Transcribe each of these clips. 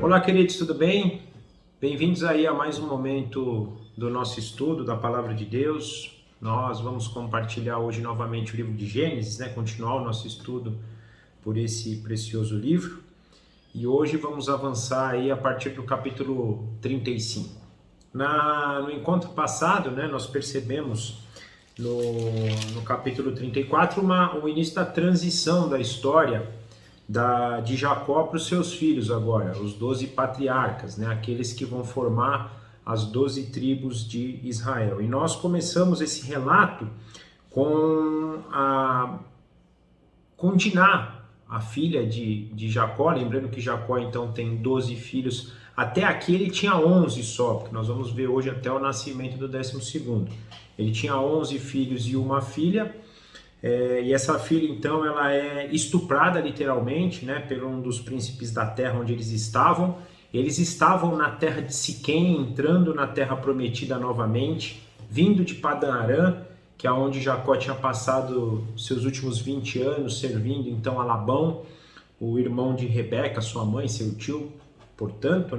Olá, queridos, tudo bem? Bem-vindos aí a mais um momento do nosso estudo da Palavra de Deus. Nós vamos compartilhar hoje novamente o livro de Gênesis, continuar o nosso estudo por esse precioso livro. E hoje vamos avançar aí a partir do capítulo 35. No encontro passado, nós percebemos no capítulo 34 o início da transição da história de Jacó para os seus filhos agora, os 12 patriarcas, aqueles que vão formar as 12 tribos de Israel. E nós começamos esse relato com Diná, a filha de Jacó, lembrando que Jacó então tem 12 filhos, até aqui ele tinha 11 só, porque nós vamos ver hoje até o nascimento do 12º. Ele tinha 11 filhos e uma filha, e essa filha então ela é estuprada literalmente, por um dos príncipes da terra onde eles estavam. Eles estavam na terra de Siquém, entrando na terra prometida novamente, vindo de Padã-Arã, que é onde Jacó tinha passado seus últimos 20 anos servindo então a Labão, o irmão de Rebeca, sua mãe, seu tio, portanto,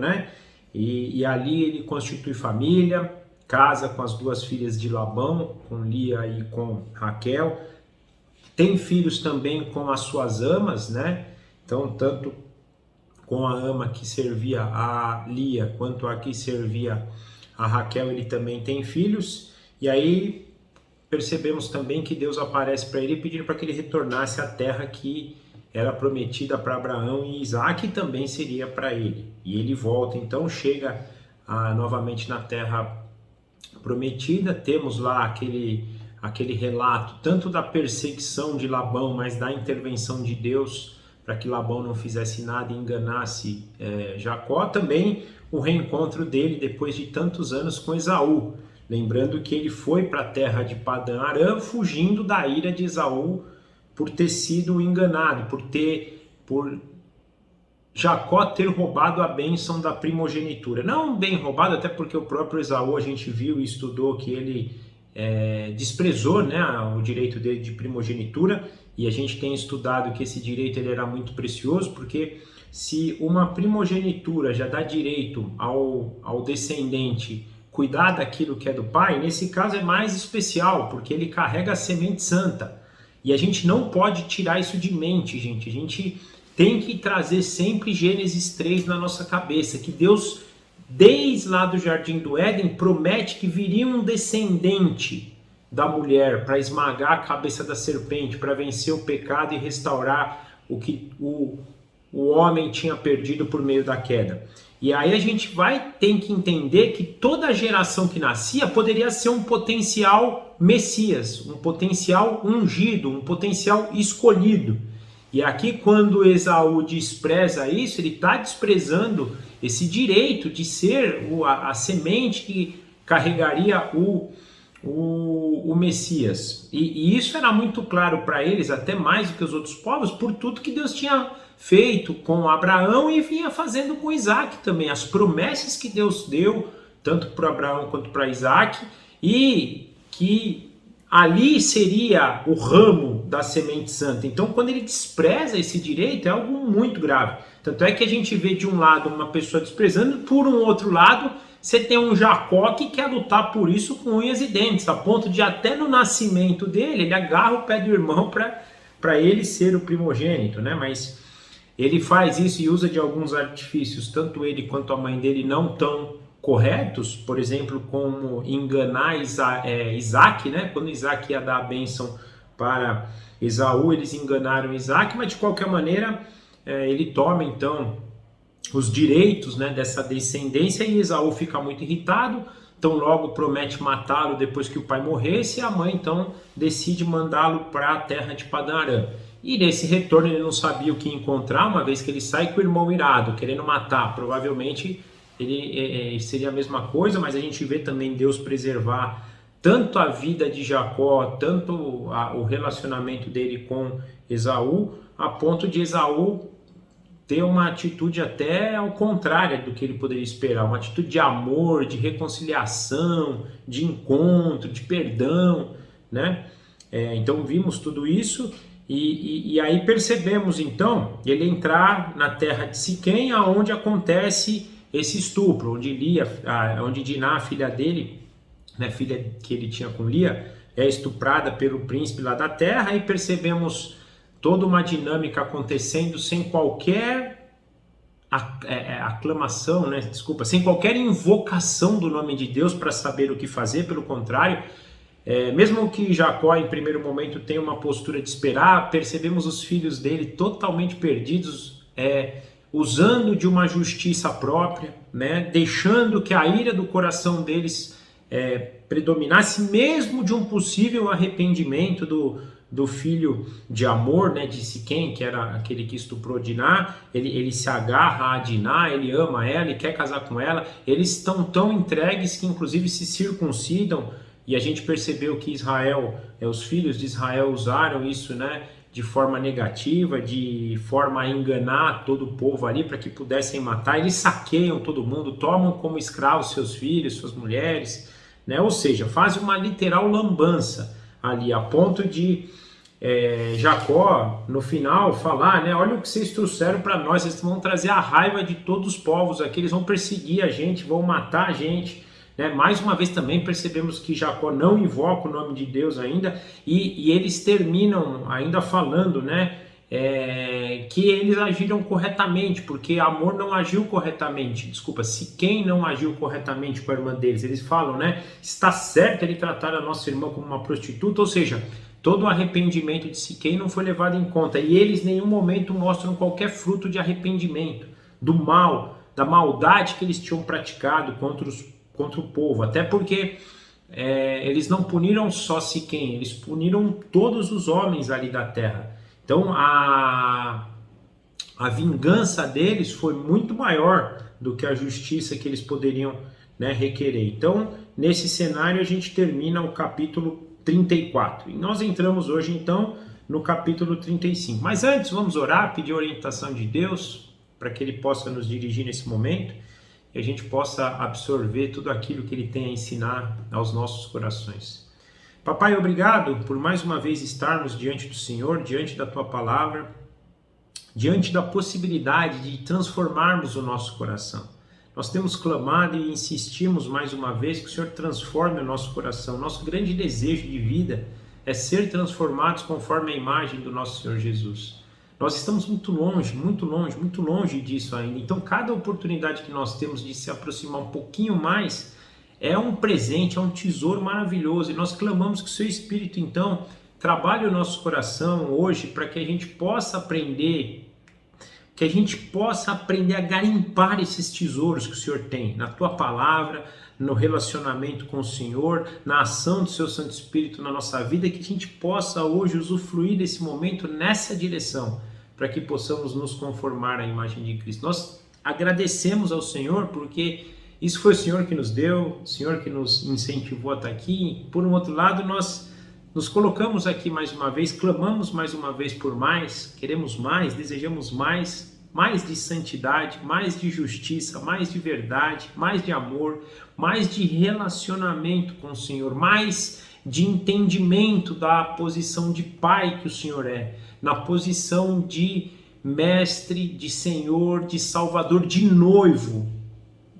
e ali ele constitui família, casa com as duas filhas de Labão, com Lia e com Raquel. Tem filhos também com as suas amas, Então, tanto com a ama que servia a Lia, quanto a que servia a Raquel, ele também tem filhos. E aí percebemos também que Deus aparece para ele pedindo para que ele retornasse à terra que era prometida para Abraão e Isaac, e também seria para ele. E ele volta, então chega novamente na terra prometida. Temos lá aquele relato tanto da perseguição de Labão, mas da intervenção de Deus para que Labão não fizesse nada e enganasse Jacó. Também o reencontro dele depois de tantos anos com Esaú, lembrando que ele foi para a terra de Padã-Arã fugindo da ira de Esaú por ter sido enganado, por Jacó ter roubado a bênção da primogenitura. Não bem roubado, até porque o próprio Esaú, a gente viu e estudou que ele desprezou o direito dele de primogenitura, e a gente tem estudado que esse direito ele era muito precioso, porque se uma primogenitura já dá direito ao descendente cuidar daquilo que é do pai, nesse caso é mais especial, porque ele carrega a semente santa, e a gente não pode tirar isso de mente, gente. A gente tem que trazer sempre Gênesis 3 na nossa cabeça, que Deus, desde lá do Jardim do Éden, promete que viria um descendente da mulher para esmagar a cabeça da serpente, para vencer o pecado e restaurar o que o homem tinha perdido por meio da queda. E aí a gente tem que entender que toda geração que nascia poderia ser um potencial Messias, um potencial ungido, um potencial escolhido. E aqui, quando Esaú despreza isso, ele está desprezando esse direito de ser a semente que carregaria o Messias. E isso era muito claro para eles, até mais do que os outros povos, por tudo que Deus tinha feito com Abraão e vinha fazendo com Isaac também. As promessas que Deus deu, tanto para Abraão quanto para Isaac, e que ali seria o ramo da semente santa. Então, quando ele despreza esse direito, é algo muito grave. Tanto é que a gente vê de um lado uma pessoa desprezando, por um outro lado, você tem um Jacó que quer lutar por isso com unhas e dentes, a ponto de até no nascimento dele, ele agarra o pé do irmão para ele ser o primogênito, Mas ele faz isso e usa de alguns artifícios, tanto ele quanto a mãe dele não tão corretos, por exemplo, como enganar Isaac, Quando Isaac ia dar a bênção para Esaú, eles enganaram Isaac, mas de qualquer maneira ele toma então os direitos dessa descendência, e Esaú fica muito irritado, então logo promete matá-lo depois que o pai morresse, e a mãe então decide mandá-lo para a terra de Padã-Arã. E nesse retorno ele não sabia o que encontrar, uma vez que ele sai com o irmão irado, querendo matar. Provavelmente ele seria a mesma coisa, mas a gente vê também Deus preservar tanto a vida de Jacó, tanto o relacionamento dele com Esaú, a ponto de Esaú ter uma atitude até ao contrário do que ele poderia esperar, uma atitude de amor, de reconciliação, de encontro, de perdão, Então vimos tudo isso, E aí percebemos então ele entrar na terra de Siquém, aonde acontece esse estupro, onde Diná, a filha dele, né, filha que ele tinha com Lia, é estuprada pelo príncipe lá da terra, e percebemos toda uma dinâmica acontecendo sem qualquer aclamação, né? Desculpa, sem qualquer invocação do nome de Deus para saber o que fazer. Pelo contrário, mesmo que Jacó em primeiro momento tenha uma postura de esperar, percebemos os filhos dele totalmente perdidos, usando de uma justiça própria, né? Deixando que a ira do coração deles predominasse, mesmo de um possível arrependimento do filho de Amor, né, de Siquém, que era aquele que estuprou Diná. Ele se agarra a Diná, ele ama ela e quer casar com ela. Eles estão tão entregues que inclusive se circuncidam, e a gente percebeu que os filhos de Israel usaram isso, né, de forma negativa, de forma a enganar todo o povo ali para que pudessem matar. Eles saqueiam todo mundo, tomam como escravos seus filhos, suas mulheres, né? Ou seja, fazem uma literal lambança ali, a ponto de Jacó, no final, falar, né, olha o que vocês trouxeram para nós, vocês vão trazer a raiva de todos os povos aqui, eles vão perseguir a gente, vão matar a gente, né? Mais uma vez também percebemos que Jacó não invoca o nome de Deus ainda, e eles terminam ainda falando, né, que eles agiram corretamente, porque Amor não agiu corretamente, Siquém não agiu corretamente com a irmã deles. Eles falam, né, está certo ele tratar a nossa irmã como uma prostituta, ou seja, todo o arrependimento de Siquém não foi levado em conta, e eles em nenhum momento mostram qualquer fruto de arrependimento do mal, da maldade que eles tinham praticado contra o povo, até porque eles não puniram só Siquém, eles puniram todos os homens ali da terra. Então a vingança deles foi muito maior do que a justiça que eles poderiam, né, requerer. Então, nesse cenário, a gente termina o capítulo 34. E nós entramos hoje, então, no capítulo 35. Mas antes, vamos orar, pedir orientação de Deus, para que Ele possa nos dirigir nesse momento e a gente possa absorver tudo aquilo que Ele tem a ensinar aos nossos corações. Papai, obrigado por mais uma vez estarmos diante do Senhor, diante da Tua Palavra, diante da possibilidade de transformarmos o nosso coração. Nós temos clamado e insistimos mais uma vez que o Senhor transforme o nosso coração. Nosso grande desejo de vida é ser transformados conforme a imagem do nosso Senhor Jesus. Nós estamos muito longe disso ainda. Então, cada oportunidade que nós temos de se aproximar um pouquinho mais é um presente, é um tesouro maravilhoso, e nós clamamos que o Seu Espírito, então, trabalhe o nosso coração hoje para que a gente possa aprender a garimpar esses tesouros que o Senhor tem na Tua Palavra, no relacionamento com o Senhor, na ação do Seu Santo Espírito na nossa vida, que a gente possa hoje usufruir desse momento nessa direção, para que possamos nos conformar à imagem de Cristo. Nós agradecemos ao Senhor porque isso foi o Senhor que nos deu, o Senhor que nos incentivou a estar aqui. Por um outro lado, nós nos colocamos aqui mais uma vez, clamamos mais uma vez por mais, queremos mais, desejamos mais de santidade, mais de justiça, mais de verdade, mais de amor, mais de relacionamento com o Senhor, mais de entendimento da posição de Pai que o Senhor é, na posição de Mestre, de Senhor, de Salvador, de noivo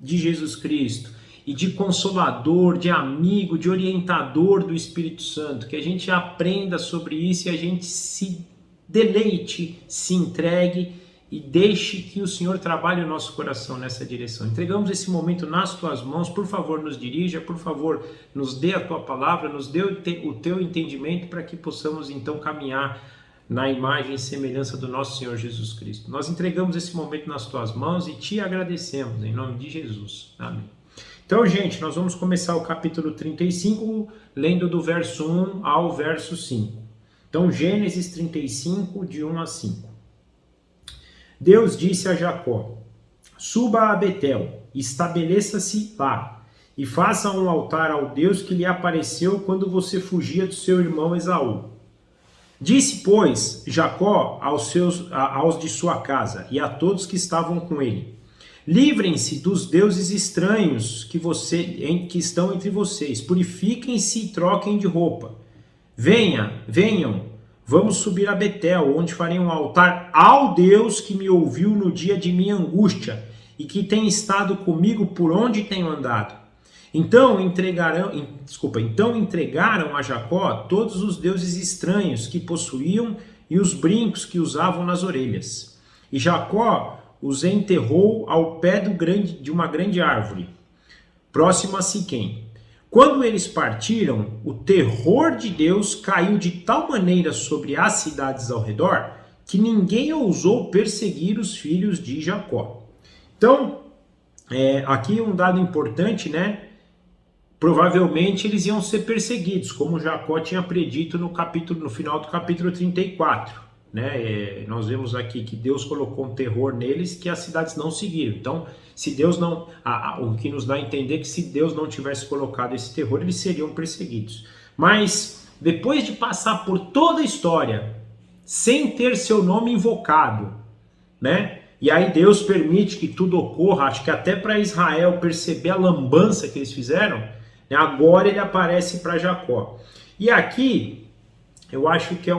de Jesus Cristo, e de consolador, de amigo, de orientador do Espírito Santo, que a gente aprenda sobre isso e a gente se deleite, se entregue e deixe que o Senhor trabalhe o nosso coração nessa direção. Entregamos esse momento nas Tuas mãos, por favor nos dirija, por favor nos dê a Tua Palavra, nos dê o Teu entendimento para que possamos então caminhar na imagem e semelhança do nosso Senhor Jesus Cristo. Nós entregamos esse momento nas Tuas mãos e Te agradecemos, em nome de Jesus. Amém. Então, gente, nós vamos começar o capítulo 35, lendo do verso 1 ao verso 5. Então, Gênesis 35, de 1 a 5. Deus disse a Jacó: suba a Betel, estabeleça-se lá, e faça um altar ao Deus que lhe apareceu quando você fugia do seu irmão Esaú. Disse, pois, Jacó aos de sua casa e a todos que estavam com ele: livrem-se dos deuses estranhos que estão entre vocês, purifiquem-se e troquem de roupa. Venham, Vamos subir a Betel, onde farei um altar ao Deus que me ouviu no dia de minha angústia e que tem estado comigo por onde tenho andado. Então entregaram a Jacó todos os deuses estranhos que possuíam e os brincos que usavam nas orelhas. E Jacó os enterrou ao pé de uma grande árvore, próximo a Siquém. Quando eles partiram, o terror de Deus caiu de tal maneira sobre as cidades ao redor que ninguém ousou perseguir os filhos de Jacó. Então, aqui um dado importante, né? Provavelmente eles iam ser perseguidos, como Jacó tinha predito no final do capítulo 34. Né? Nós vemos aqui que Deus colocou um terror neles que as cidades não seguiram. Então, se Deus não, o que nos dá a entender que se Deus não tivesse colocado esse terror, eles seriam perseguidos. Mas depois de passar por toda a história, sem ter seu nome invocado, né? E aí Deus permite que tudo ocorra, acho que até para Israel perceber a lambança que eles fizeram, né? Agora ele aparece para Jacó. E aqui eu acho que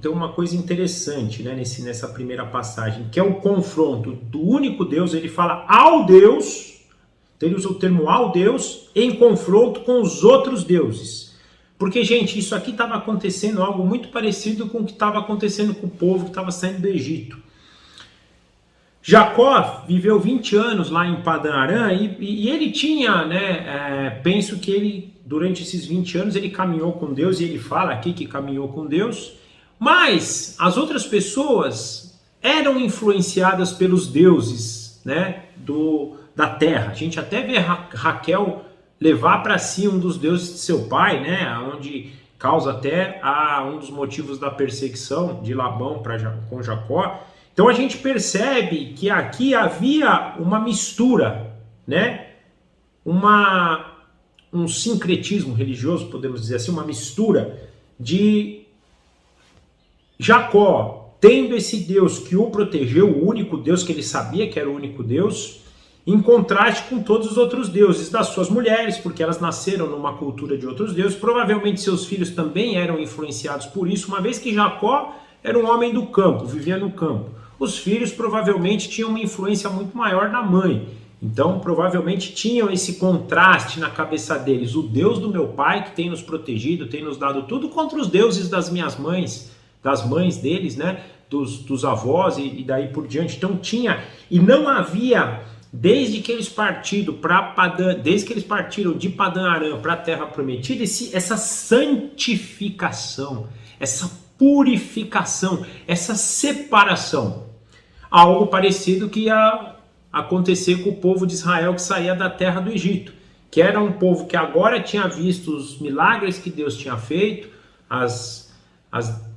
tem uma coisa interessante, né, nessa primeira passagem, que é o confronto do único Deus. Ele fala ao Deus, então ele usa o termo ao Deus, em confronto com os outros deuses. Porque, gente, isso aqui estava acontecendo algo muito parecido com o que estava acontecendo com o povo que estava saindo do Egito. Jacó viveu 20 anos lá em Padã Arã e ele tinha, né, penso que ele, durante esses 20 anos, ele caminhou com Deus, e ele fala aqui que caminhou com Deus, mas as outras pessoas eram influenciadas pelos deuses, né, da terra. A gente até vê Raquel levar para si um dos deuses de seu pai, né, onde causa até um dos motivos da perseguição de Labão com Jacó. Então a gente percebe que aqui havia uma mistura, né? Um sincretismo religioso, podemos dizer assim, uma mistura de Jacó tendo esse Deus que o protegeu, o único Deus que ele sabia que era o único Deus, em contraste com todos os outros deuses das suas mulheres, porque elas nasceram numa cultura de outros deuses. Provavelmente seus filhos também eram influenciados por isso, uma vez que Jacó era um homem do campo, vivia no campo. Os filhos provavelmente tinham uma influência muito maior da mãe. Então, provavelmente tinham esse contraste na cabeça deles. O Deus do meu pai, que tem nos protegido, tem nos dado tudo, contra os deuses das minhas mães, das mães deles, né? Dos avós e daí por diante. Então tinha, e não havia, desde que eles partiram de Padã Arã para a Terra Prometida, essa santificação, essa purificação, essa separação. Algo parecido que ia acontecer com o povo de Israel que saía da terra do Egito, que era um povo que agora tinha visto os milagres que Deus tinha feito, as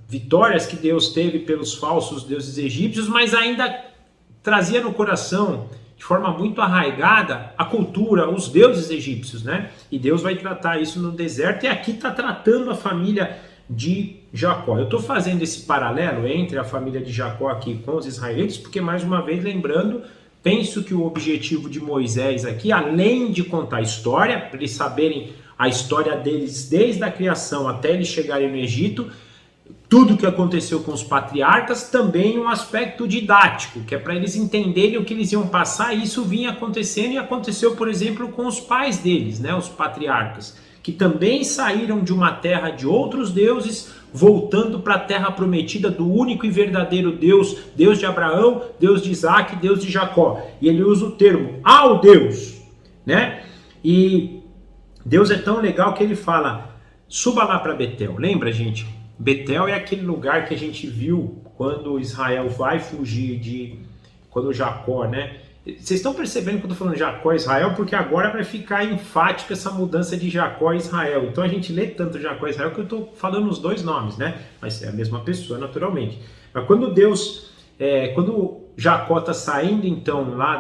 vitórias que Deus teve pelos falsos deuses egípcios, mas ainda trazia no coração, de forma muito arraigada, a cultura, os deuses egípcios, né? E Deus vai tratar isso no deserto, e aqui está tratando a família de Jacó. Eu estou fazendo esse paralelo entre a família de Jacó aqui com os israelitas, porque, mais uma vez, lembrando, penso que o objetivo de Moisés aqui, além de contar a história, para eles saberem a história deles desde a criação até eles chegarem no Egito, tudo o que aconteceu com os patriarcas, também um aspecto didático, que é para eles entenderem o que eles iam passar, e isso vinha acontecendo, e aconteceu, por exemplo, com os pais deles, né, os patriarcas, que também saíram de uma terra de outros deuses, voltando para a terra prometida do único e verdadeiro Deus, Deus de Abraão, Deus de Isaac, Deus de Jacó. E ele usa o termo ao Deus, né? E Deus é tão legal que ele fala, suba lá para Betel. Lembra, gente? Betel é aquele lugar que a gente viu quando Israel vai fugir quando Jacó, né? Vocês estão percebendo que eu estou falando Jacó e Israel, porque agora vai ficar enfática essa mudança de Jacó e Israel. Então a gente lê tanto Jacó e Israel que eu estou falando os dois nomes, né? Mas é a mesma pessoa, naturalmente. Mas quando quando Jacó está saindo então lá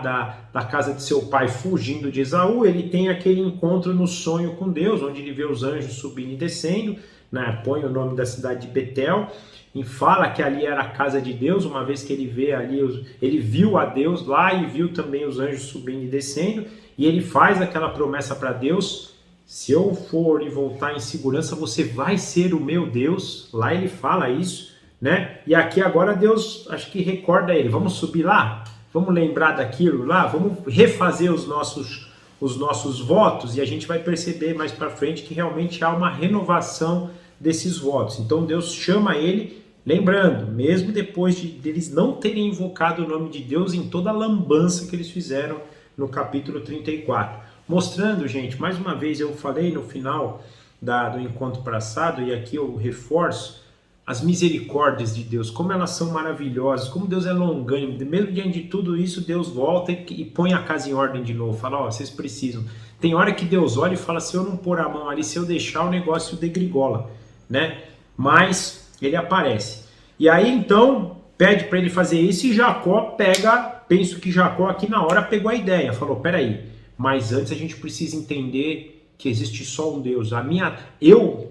da casa de seu pai, fugindo de Esaú, ele tem aquele encontro no sonho com Deus, onde ele vê os anjos subindo e descendo, né? Põe o nome da cidade de Betel, e fala que ali era a casa de Deus, uma vez que ele vê ali, ele viu a Deus lá e viu também os anjos subindo e descendo, e ele faz aquela promessa para Deus, se eu for e voltar em segurança, você vai ser o meu Deus. Lá ele fala isso, né? E aqui agora Deus, acho que recorda ele, vamos subir lá? Vamos lembrar daquilo lá? Vamos refazer os nossos votos? E a gente vai perceber mais para frente que realmente há uma renovação desses votos. Então Deus chama ele, lembrando, mesmo depois deles não terem invocado o nome de Deus em toda a lambança que eles fizeram no capítulo 34. Mostrando, gente, mais uma vez eu falei no final do encontro passado, e aqui eu reforço, as misericórdias de Deus, como elas são maravilhosas, como Deus é longânimo. Mesmo diante de tudo isso, Deus volta e põe a casa em ordem de novo. Fala, ó, vocês precisam. Tem hora que Deus olha e fala, se eu não pôr a mão ali, se eu deixar o negócio degringola, né? Mas ele aparece. E aí, então, pede para ele fazer isso e Jacó penso que Jacó aqui na hora pegou a ideia. Falou, peraí, mas antes a gente precisa entender que existe só um Deus.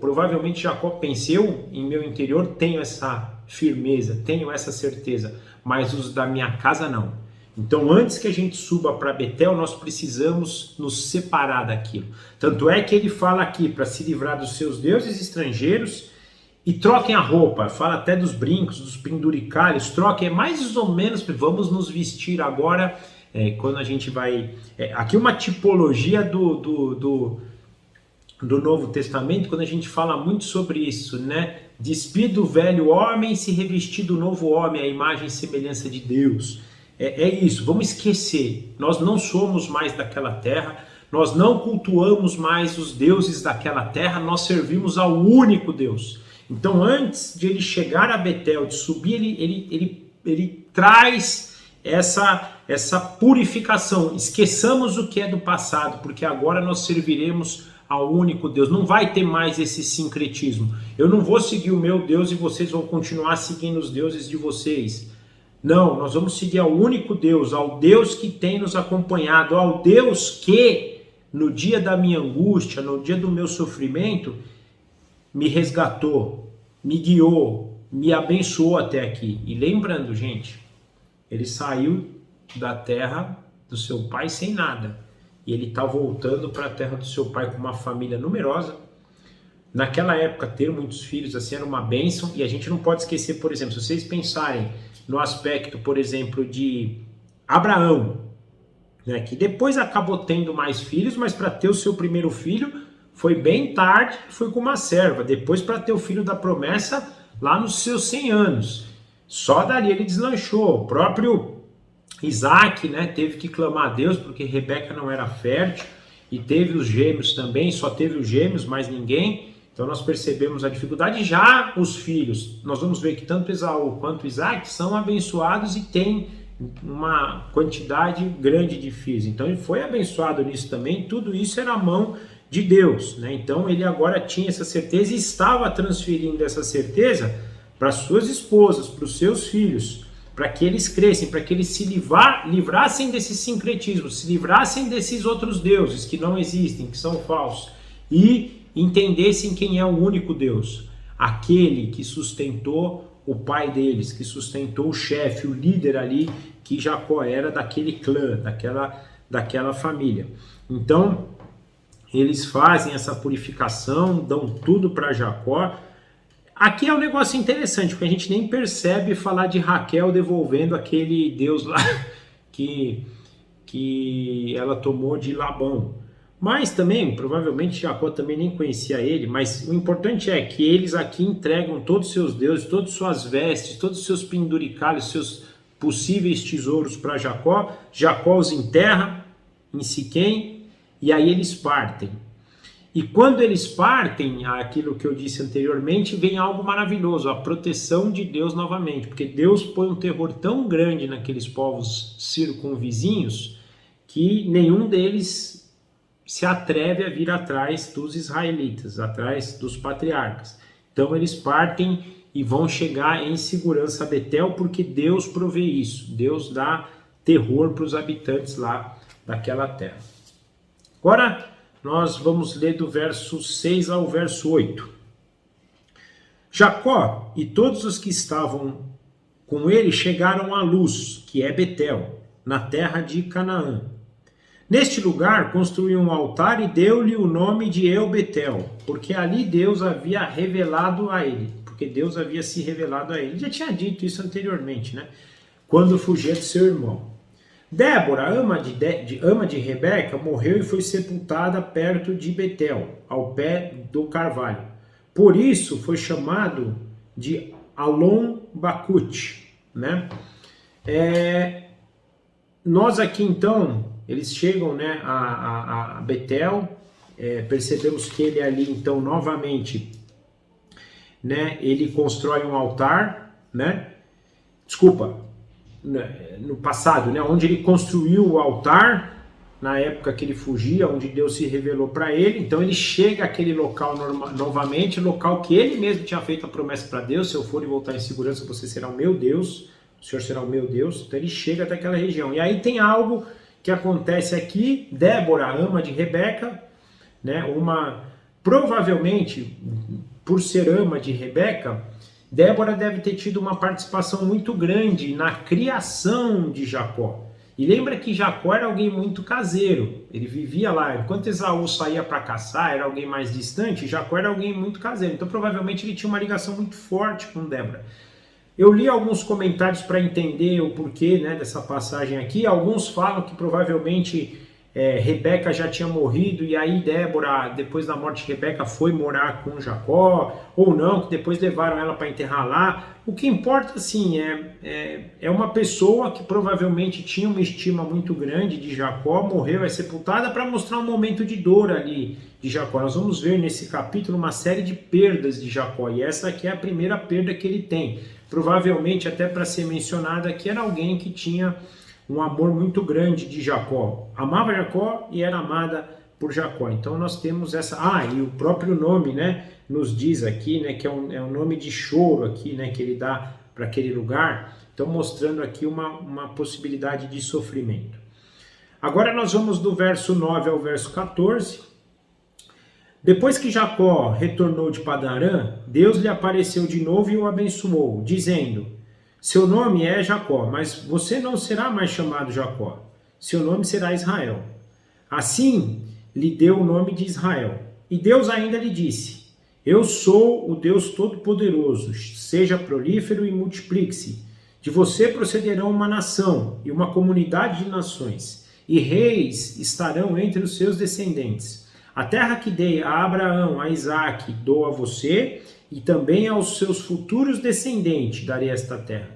Provavelmente Jacó pensa, eu em meu interior tenho essa firmeza, tenho essa certeza, mas os da minha casa não. Então antes que a gente suba para Betel, nós precisamos nos separar daquilo. Tanto é que ele fala aqui para se livrar dos seus deuses estrangeiros e troquem a roupa, fala até dos brincos, dos penduricalhos, troquem, é mais ou menos, vamos nos vestir agora, quando a gente vai... aqui uma tipologia do Novo Testamento, quando a gente fala muito sobre isso, né? Despir do velho homem e se revestir do novo homem, a imagem e semelhança de Deus. É isso, vamos esquecer. Nós não somos mais daquela terra, nós não cultuamos mais os deuses daquela terra, nós servimos ao único Deus. Então, antes de ele chegar a Betel, de subir, ele traz essa purificação. Esqueçamos o que é do passado, porque agora nós serviremos ao único Deus. Não vai ter mais esse sincretismo. Eu não vou seguir o meu Deus e vocês vão continuar seguindo os deuses de vocês. Não, nós vamos seguir ao único Deus, ao Deus que tem nos acompanhado, ao Deus que no dia da minha angústia, no dia do meu sofrimento, me resgatou, me guiou, me abençoou até aqui. E lembrando, gente, ele saiu da terra do seu pai sem nada. E ele está voltando para a terra do seu pai com uma família numerosa. Naquela época, ter muitos filhos assim era uma bênção. E a gente não pode esquecer, por exemplo, se vocês pensarem no aspecto, por exemplo, de Abraão, né, que depois acabou tendo mais filhos, mas para ter o seu primeiro filho foi bem tarde, foi com uma serva. Depois para ter o filho da promessa lá nos seus 100 anos. Só dali ele deslanchou. O próprio Isaac, né, teve que clamar a Deus porque Rebeca não era fértil, e teve os gêmeos também, só teve os gêmeos, mais ninguém. Então nós percebemos a dificuldade. Já os filhos, nós vamos ver que tanto Esaú quanto Isaac são abençoados e têm uma quantidade grande de filhos. Então ele foi abençoado nisso também. Tudo isso era a mão de Deus, né? Então ele agora tinha essa certeza e estava transferindo essa certeza para suas esposas, para os seus filhos, para que eles crescem, para que eles se livrassem desse sincretismo, se livrassem desses outros deuses que não existem, que são falsos, e entendessem quem é o único Deus, aquele que sustentou o pai deles, que sustentou o chefe, o líder ali, que Jacó era daquele clã, daquela família. Então, eles fazem essa purificação, dão tudo para Jacó. Aqui é um negócio interessante, porque a gente nem percebe falar de Raquel devolvendo aquele Deus lá que ela tomou de Labão. Mas também, provavelmente Jacó também nem conhecia ele, mas o importante é que eles aqui entregam todos os seus deuses, todas as suas vestes, todos os seus penduricalhos, seus possíveis tesouros para Jacó. Jacó os enterra em Siquém e aí eles partem. E quando eles partem, aquilo que eu disse anteriormente, vem algo maravilhoso, a proteção de Deus novamente, porque Deus põe um terror tão grande naqueles povos circunvizinhos que nenhum deles se atreve a vir atrás dos israelitas, atrás dos patriarcas. Então eles partem e vão chegar em segurança a Betel, porque Deus provê isso, Deus dá terror para os habitantes lá daquela terra. Agora nós vamos ler do verso 6 ao verso 8. Jacó e todos os que estavam com ele chegaram à Luz, que é Betel, na terra de Canaã. Neste lugar construiu um altar e deu-lhe o nome de El-Betel, porque ali Deus havia revelado a ele, porque Deus havia se revelado a ele. Ele já tinha dito isso anteriormente, né? Quando fugia de seu irmão. Débora, ama de Rebeca, morreu e foi sepultada perto de Betel, ao pé do carvalho. Por isso foi chamado de Alon Bacute, né? Nós aqui então, eles chegam, né, a Betel, percebemos que ele ali então novamente, né, ele constrói um altar, né? Desculpa, no passado, né, onde ele construiu o altar, na época que ele fugia, onde Deus se revelou para ele. Então ele chega àquele local novamente, local que ele mesmo tinha feito a promessa para Deus: se eu for e voltar em segurança, você será o meu Deus, o Senhor será o meu Deus. Então ele chega até aquela região. E aí tem algo que acontece aqui. Débora, ama de Rebeca, né, provavelmente, por ser ama de Rebeca, Débora deve ter tido uma participação muito grande na criação de Jacó. E lembra que Jacó era alguém muito caseiro, ele vivia lá. Enquanto Esaú saía para caçar, era alguém mais distante, Jacó era alguém muito caseiro. Então provavelmente ele tinha uma ligação muito forte com Débora. Eu li alguns comentários para entender o porquê, né, dessa passagem aqui. Alguns falam que provavelmente Rebeca já tinha morrido e aí Débora, depois da morte de Rebeca, foi morar com Jacó, ou não, que depois levaram ela para enterrar lá. O que importa, assim, é uma pessoa que provavelmente tinha uma estima muito grande de Jacó, morreu, é sepultada, para mostrar um momento de dor ali de Jacó. Nós vamos ver nesse capítulo uma série de perdas de Jacó, e essa aqui é a primeira perda que ele tem. Provavelmente, até para ser mencionada aqui, era alguém que tinha um amor muito grande de Jacó. Amava Jacó e era amada por Jacó. Então nós temos essa... e o próprio nome, né, nos diz aqui, né, que é um nome de choro aqui, né, que ele dá para aquele lugar. Então mostrando aqui uma possibilidade de sofrimento. Agora nós vamos do verso 9 ao verso 14. Depois que Jacó retornou de Padan-Aram, Deus lhe apareceu de novo e o abençoou, dizendo: seu nome é Jacó, mas você não será mais chamado Jacó. Seu nome será Israel. Assim lhe deu o nome de Israel. E Deus ainda lhe disse: eu sou o Deus Todo-Poderoso. Seja prolífero e multiplique-se. De você procederão uma nação e uma comunidade de nações, e reis estarão entre os seus descendentes. A terra que dei a Abraão, a Isaque, dou a você, e também aos seus futuros descendentes darei esta terra.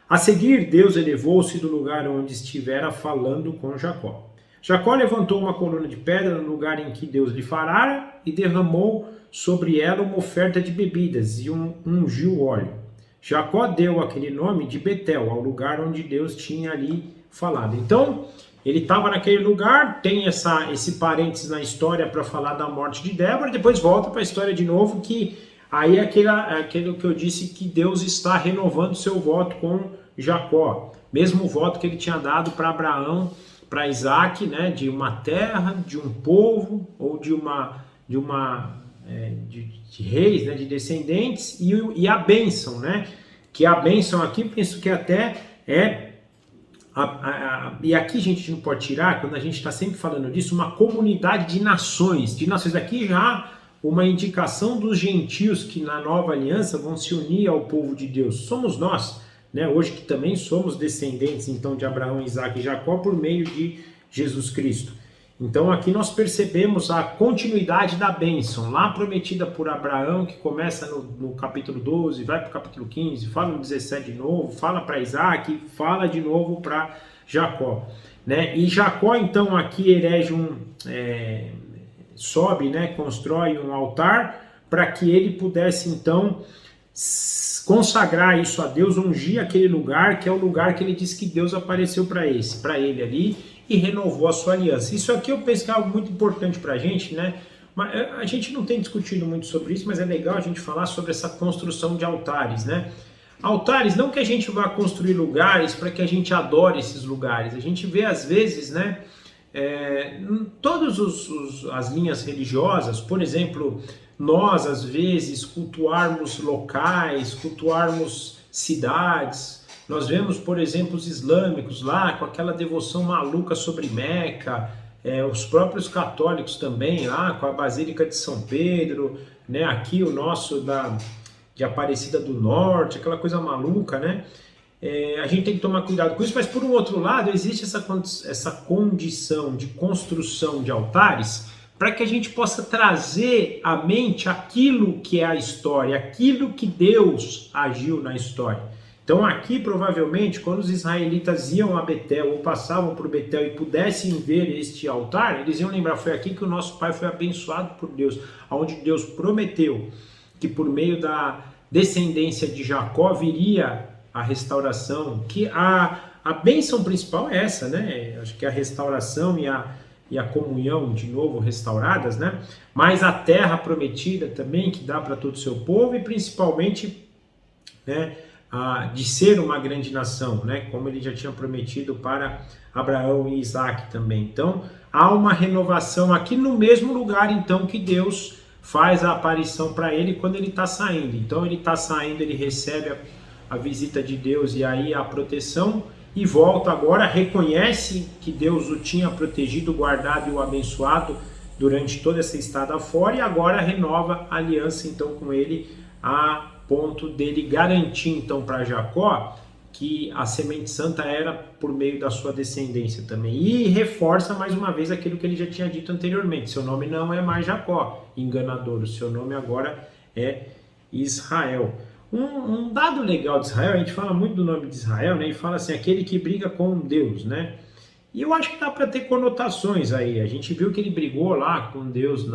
A seguir, Deus elevou-se do lugar onde estivera falando com Jacó. Jacó levantou uma coluna de pedra no lugar em que Deus lhe falara e derramou sobre ela uma oferta de bebidas e ungiu óleo. Jacó deu aquele nome de Betel, ao lugar onde Deus tinha ali falado. Então, ele estava naquele lugar, tem esse parênteses na história para falar da morte de Débora, depois volta para a história de novo, que aí é aquele que eu disse, que Deus está renovando seu voto com Jacó. Mesmo o voto que ele tinha dado para Abraão, para Isaque, né, de uma terra, de um povo, ou de reis, né, de descendentes, e a bênção, né, que a bênção aqui, penso que até e aqui, gente, a gente não pode tirar, quando a gente está sempre falando disso, uma comunidade de nações. Aqui já uma indicação dos gentios que na nova aliança vão se unir ao povo de Deus. Somos nós, né, hoje, que também somos descendentes então de Abraão, Isaque e Jacó por meio de Jesus Cristo. Então aqui nós percebemos a continuidade da bênção, lá prometida por Abraão, que começa no capítulo 12, vai para o capítulo 15, fala no 17 de novo, fala para Isaque, fala de novo para Jacó, né? E Jacó então aqui erege sobe, né, constrói um altar para que ele pudesse então consagrar isso a Deus, ungir aquele lugar, que é o lugar que ele disse que Deus apareceu para ele ali, e renovou a sua aliança. Isso aqui eu penso que é algo muito importante para a gente, né? A gente não tem discutido muito sobre isso, mas é legal a gente falar sobre essa construção de altares, né? Altares, não que a gente vá construir lugares para que a gente adore esses lugares. A gente vê às vezes, né, todas as linhas religiosas, por exemplo, nós às vezes cultuarmos locais, cultuarmos cidades. Nós vemos, por exemplo, os islâmicos lá com aquela devoção maluca sobre Meca, os próprios católicos também, lá com a Basílica de São Pedro, né? Aqui o nosso de Aparecida do Norte, aquela coisa maluca, né? A gente tem que tomar cuidado com isso, mas por um outro lado, existe essa condição de construção de altares para que a gente possa trazer à mente aquilo que é a história, aquilo que Deus agiu na história. Então aqui, provavelmente, quando os israelitas iam a Betel ou passavam por Betel e pudessem ver este altar, eles iam lembrar, foi aqui que o nosso pai foi abençoado por Deus, onde Deus prometeu que por meio da descendência de Jacó viria a restauração, que a bênção principal é essa, né? Acho que a restauração e a comunhão de novo restauradas, né? Mas a terra prometida também, que dá para todo o seu povo, e principalmente, né, de ser uma grande nação, né? Como ele já tinha prometido para Abraão e Isaac também. Então, há uma renovação aqui no mesmo lugar, então, que Deus faz a aparição para ele quando ele está saindo. Então, ele está saindo, ele recebe a visita de Deus e aí a proteção, e volta agora, reconhece que Deus o tinha protegido, guardado e o abençoado durante toda essa estada fora, e agora renova a aliança então com ele, a ponto dele garantir então para Jacó que a semente santa era por meio da sua descendência também, e reforça mais uma vez aquilo que ele já tinha dito anteriormente: seu nome não é mais Jacó, enganador, o seu nome agora é Israel. Um dado legal de Israel, a gente fala muito do nome de Israel, né? E fala assim, aquele que briga com Deus, né? E eu acho que dá para ter conotações aí. A gente viu que ele brigou lá com Deus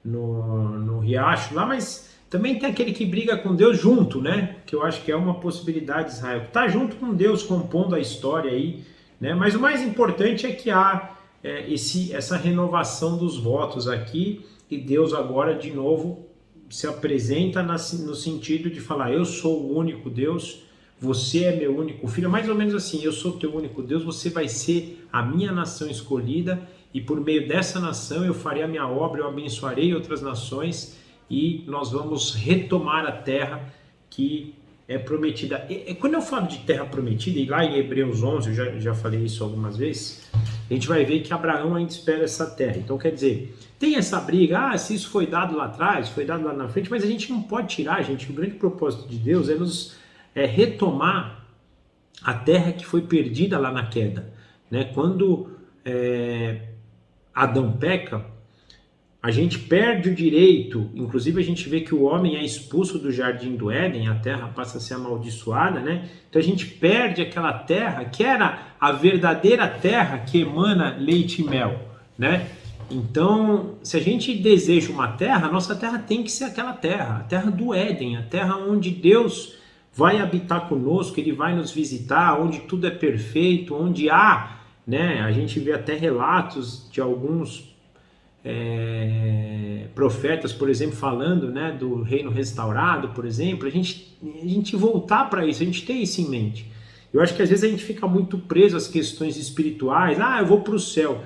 no riacho lá, mas também tem aquele que briga com Deus junto, né? Que eu acho que é uma possibilidade de Israel. Tá junto com Deus, compondo a história aí, né? Mas o mais importante é que há essa renovação dos votos aqui, e Deus agora de novo se apresenta no sentido de falar: eu sou o único Deus, você é meu único filho, mais ou menos assim, eu sou teu único Deus, você vai ser a minha nação escolhida, e por meio dessa nação eu farei a minha obra, eu abençoarei outras nações, e nós vamos retomar a terra que é prometida. Quando eu falo de terra prometida, e lá em Hebreus 11, eu já falei isso algumas vezes, a gente vai ver que Abraão ainda espera essa terra. Então quer dizer, tem essa briga, se isso foi dado lá atrás, foi dado lá na frente, mas a gente não pode tirar, gente, o grande propósito de Deus é nos retomar a terra que foi perdida lá na queda, né? Quando Adão peca, a gente perde o direito, inclusive a gente vê que o homem é expulso do jardim do Éden, a terra passa a ser amaldiçoada, né? Então a gente perde aquela terra que era a verdadeira terra que emana leite e mel, né? Então, se a gente deseja uma terra, a nossa terra tem que ser aquela terra, a terra do Éden, a terra onde Deus vai habitar conosco, Ele vai nos visitar, onde tudo é perfeito, onde há, né? A gente vê até relatos de alguns profetas, por exemplo, falando, né, do reino restaurado, por exemplo, a gente voltar para isso, a gente ter isso em mente. Eu acho que às vezes a gente fica muito preso às questões espirituais, eu vou para o céu.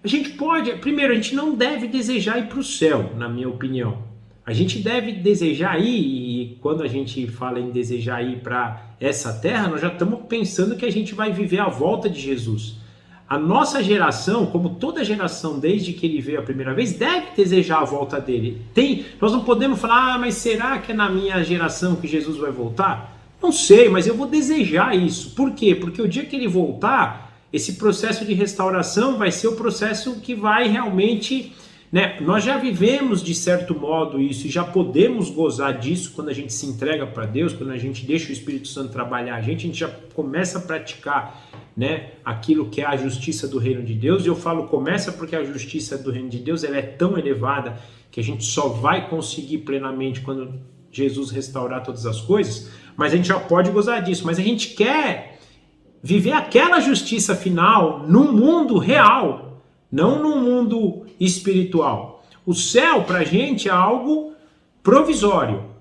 A gente pode, primeiro, a gente não deve desejar ir para o céu, na minha opinião. A gente deve desejar ir, e quando a gente fala em desejar ir para essa terra, nós já estamos pensando que a gente vai viver a volta de Jesus. A nossa geração, como toda geração desde que ele veio a primeira vez, deve desejar a volta dele. Nós não podemos falar, mas será que é na minha geração que Jesus vai voltar? Não sei, mas eu vou desejar isso. Por quê? Porque o dia que ele voltar, esse processo de restauração vai ser o processo que vai realmente, né? Nós já vivemos de certo modo isso e já podemos gozar disso quando a gente se entrega para Deus, quando a gente deixa o Espírito Santo trabalhar a gente já começa a praticar, né, aquilo que é a justiça do reino de Deus. E eu falo começa porque a justiça do reino de Deus ela é tão elevada que a gente só vai conseguir plenamente quando Jesus restaurar todas as coisas, mas a gente já pode gozar disso, mas a gente quer viver aquela justiça final no mundo real, não no mundo espiritual. O céu pra gente é algo provisório.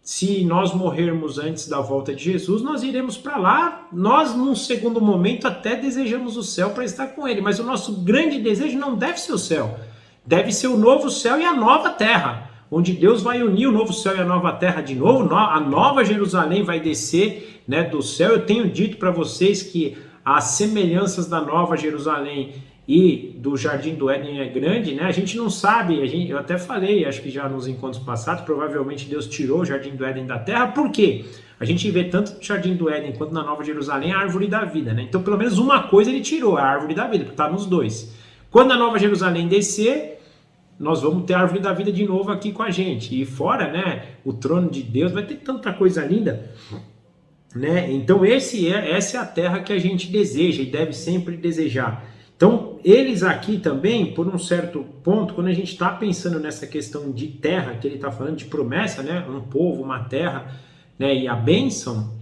Se nós morrermos antes da volta de Jesus, nós iremos para lá. Nós, num segundo momento, até desejamos o céu para estar com ele. Mas o nosso grande desejo não deve ser o céu. Deve ser o novo céu e a nova terra, onde Deus vai unir o novo céu e a nova terra de novo. A nova Jerusalém vai descer, né, do céu. Eu tenho dito para vocês que as semelhanças da nova Jerusalém e do Jardim do Éden é grande, né? A gente não sabe, eu até falei, acho que já nos encontros passados, provavelmente Deus tirou o Jardim do Éden da terra, por quê? A gente vê tanto no Jardim do Éden quanto na Nova Jerusalém a árvore da vida, né? Então pelo menos uma coisa ele tirou, a árvore da vida, porque está nos dois. Quando a Nova Jerusalém descer, nós vamos ter a árvore da vida de novo aqui com a gente. E fora, né, o trono de Deus, vai ter tanta coisa linda, né? Então essa é a terra que a gente deseja e deve sempre desejar. Então eles aqui também, por um certo ponto, quando a gente está pensando nessa questão de terra, que ele está falando de promessa, né, um povo, uma terra, né, e a bênção,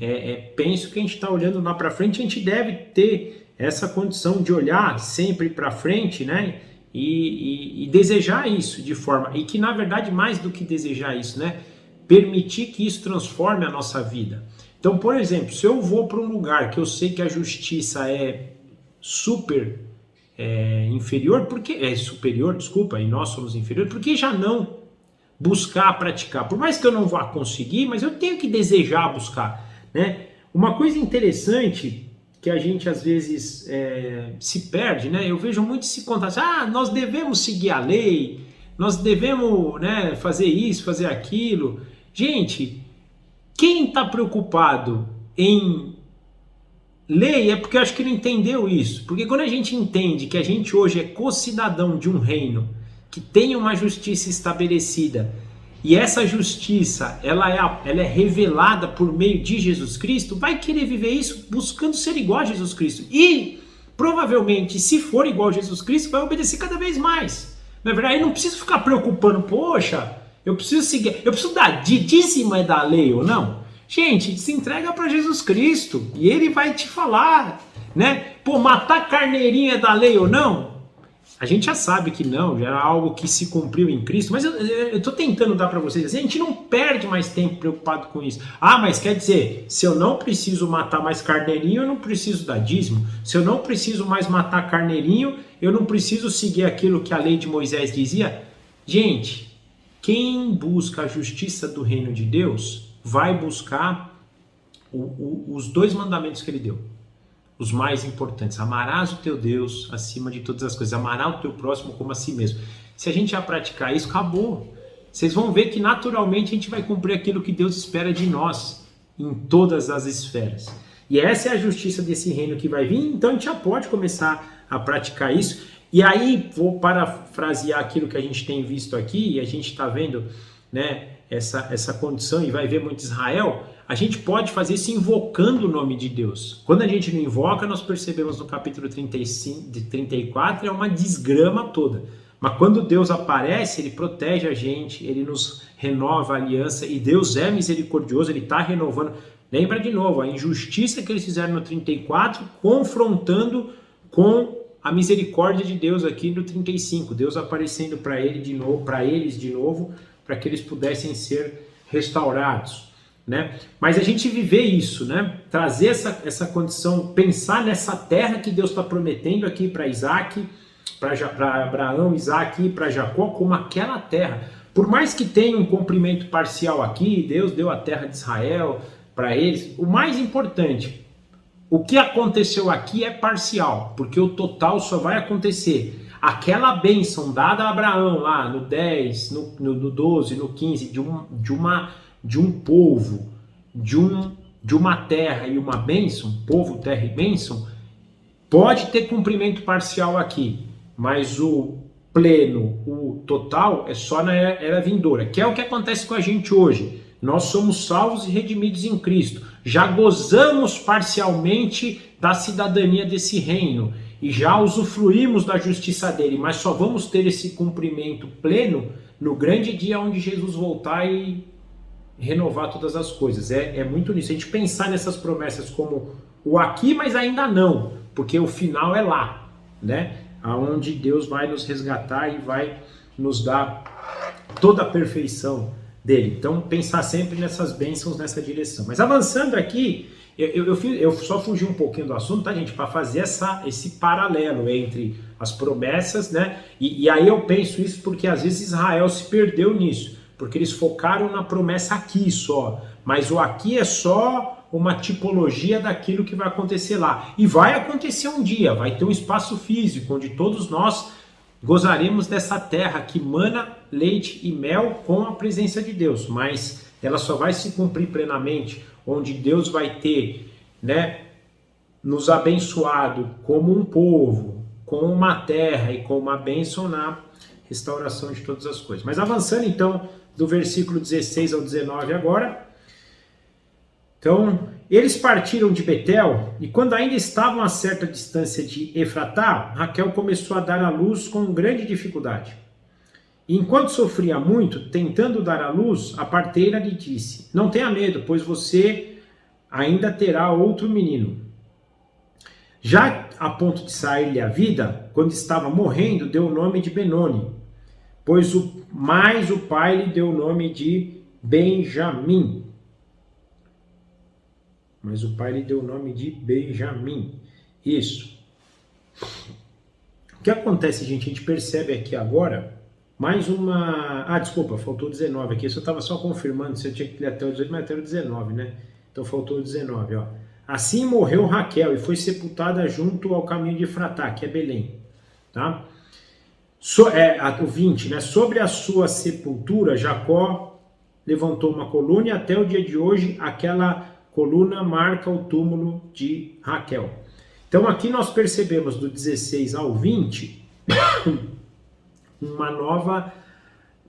penso que a gente está olhando lá para frente, a gente deve ter essa condição de olhar sempre para frente, né, e desejar isso de forma, e que na verdade mais do que desejar isso, né, permitir que isso transforme a nossa vida. Então, por exemplo, se eu vou para um lugar que eu sei que a justiça é super inferior, porque é superior, desculpa, e nós somos inferiores, por que já não buscar praticar? Por mais que eu não vá conseguir, mas eu tenho que desejar buscar, né? Uma coisa interessante que a gente às vezes se perde, né? Eu vejo muito se contar assim, nós devemos seguir a lei, nós devemos, né, fazer isso, fazer aquilo. Gente, quem está preocupado em lei é porque eu acho que não entendeu isso. Porque quando a gente entende que a gente hoje é co-cidadão de um reino que tem uma justiça estabelecida, e essa justiça ela é revelada por meio de Jesus Cristo, vai querer viver isso buscando ser igual a Jesus Cristo. E provavelmente, se for igual a Jesus Cristo, vai obedecer cada vez mais. Na verdade, eu não preciso ficar preocupando, poxa, eu preciso seguir, eu preciso dar dízimo da lei ou não? Gente, se entrega para Jesus Cristo e ele vai te falar, né? Pô, matar carneirinho é da lei ou não? A gente já sabe que não, já era algo que se cumpriu em Cristo, mas eu estou tentando dar para vocês assim, a gente não perde mais tempo preocupado com isso. Mas quer dizer, se eu não preciso matar mais carneirinho, eu não preciso dar dízimo. Se eu não preciso mais matar carneirinho, eu não preciso seguir aquilo que a lei de Moisés dizia. Gente, quem busca a justiça do reino de Deus vai buscar os dois mandamentos que ele deu. Os mais importantes, amarás o teu Deus acima de todas as coisas, amarás o teu próximo como a si mesmo. Se a gente já praticar isso, acabou. Vocês vão ver que naturalmente a gente vai cumprir aquilo que Deus espera de nós, em todas as esferas. E essa é a justiça desse reino que vai vir, então a gente já pode começar a praticar isso. E aí, vou parafrasear aquilo que a gente tem visto aqui, e a gente está vendo, né, essa condição, e vai ver muito Israel. A gente pode fazer isso invocando o nome de Deus. Quando a gente não invoca, nós percebemos no capítulo 35, de 34, é uma desgrama toda. Mas quando Deus aparece, ele protege a gente, ele nos renova a aliança, e Deus é misericordioso, ele está renovando. Lembra de novo, a injustiça que eles fizeram no 34, confrontando com a misericórdia de Deus aqui no 35. Deus aparecendo para eles de novo, para que eles pudessem ser restaurados. Né? Mas a gente viver isso, né? Trazer essa condição, pensar nessa terra que Deus está prometendo aqui para Isaac, para Abraão, Isaac e para Jacó, como aquela terra. Por mais que tenha um cumprimento parcial aqui, Deus deu a terra de Israel para eles, o mais importante, o que aconteceu aqui é parcial, porque o total só vai acontecer. Aquela bênção dada a Abraão lá no 10, no 12, no 15, de um povo, de uma terra e uma bênção, povo, terra e bênção, pode ter cumprimento parcial aqui, mas o pleno, o total, é só na era vindoura, que é o que acontece com a gente hoje. Nós somos salvos e redimidos em Cristo, já gozamos parcialmente da cidadania desse reino, e já usufruímos da justiça dele, mas só vamos ter esse cumprimento pleno no grande dia onde Jesus voltar e renovar todas as coisas. É muito nisso, a gente pensar nessas promessas como o aqui, mas ainda não, porque o final é lá, né? Aonde Deus vai nos resgatar e vai nos dar toda a perfeição dele. Então, pensar sempre nessas bênçãos nessa direção. Mas avançando aqui, eu só fugi um pouquinho do assunto, tá, gente? Para fazer esse paralelo entre as promessas, né? E aí eu penso isso porque às vezes Israel se perdeu nisso, porque eles focaram na promessa aqui só, mas o aqui é só uma tipologia daquilo que vai acontecer lá. E vai acontecer um dia, vai ter um espaço físico onde todos nós gozaremos dessa terra que mana leite e mel com a presença de Deus, mas ela só vai se cumprir plenamente onde Deus vai ter, né, nos abençoado como um povo, com uma terra e com uma bênção na restauração de todas as coisas. Mas avançando então do versículo 16 ao 19 agora. Então, eles partiram de Betel e quando ainda estavam a certa distância de Efratá, Raquel começou a dar à luz com grande dificuldade. E enquanto sofria muito, tentando dar à luz, a parteira lhe disse: não tenha medo, pois você ainda terá outro menino. Já a ponto de sair-lhe a vida, quando estava morrendo, deu o nome de Benoni, pois o pai lhe deu o nome de Benjamim. Mas o pai lhe deu o nome de Benjamim. Isso. O que acontece, gente? A gente percebe aqui agora mais uma... Ah, desculpa, faltou 19 aqui. Eu estava só confirmando se eu tinha que ler até o 18, mas até o 19, né? Então faltou o 19, ó. Assim morreu Raquel e foi sepultada junto ao caminho de Efratá, que é Belém. Tá? O 20, né? Sobre a sua sepultura, Jacó levantou uma coluna e até o dia de hoje aquela coluna marca o túmulo de Raquel. Então aqui nós percebemos do 16 ao 20 uma nova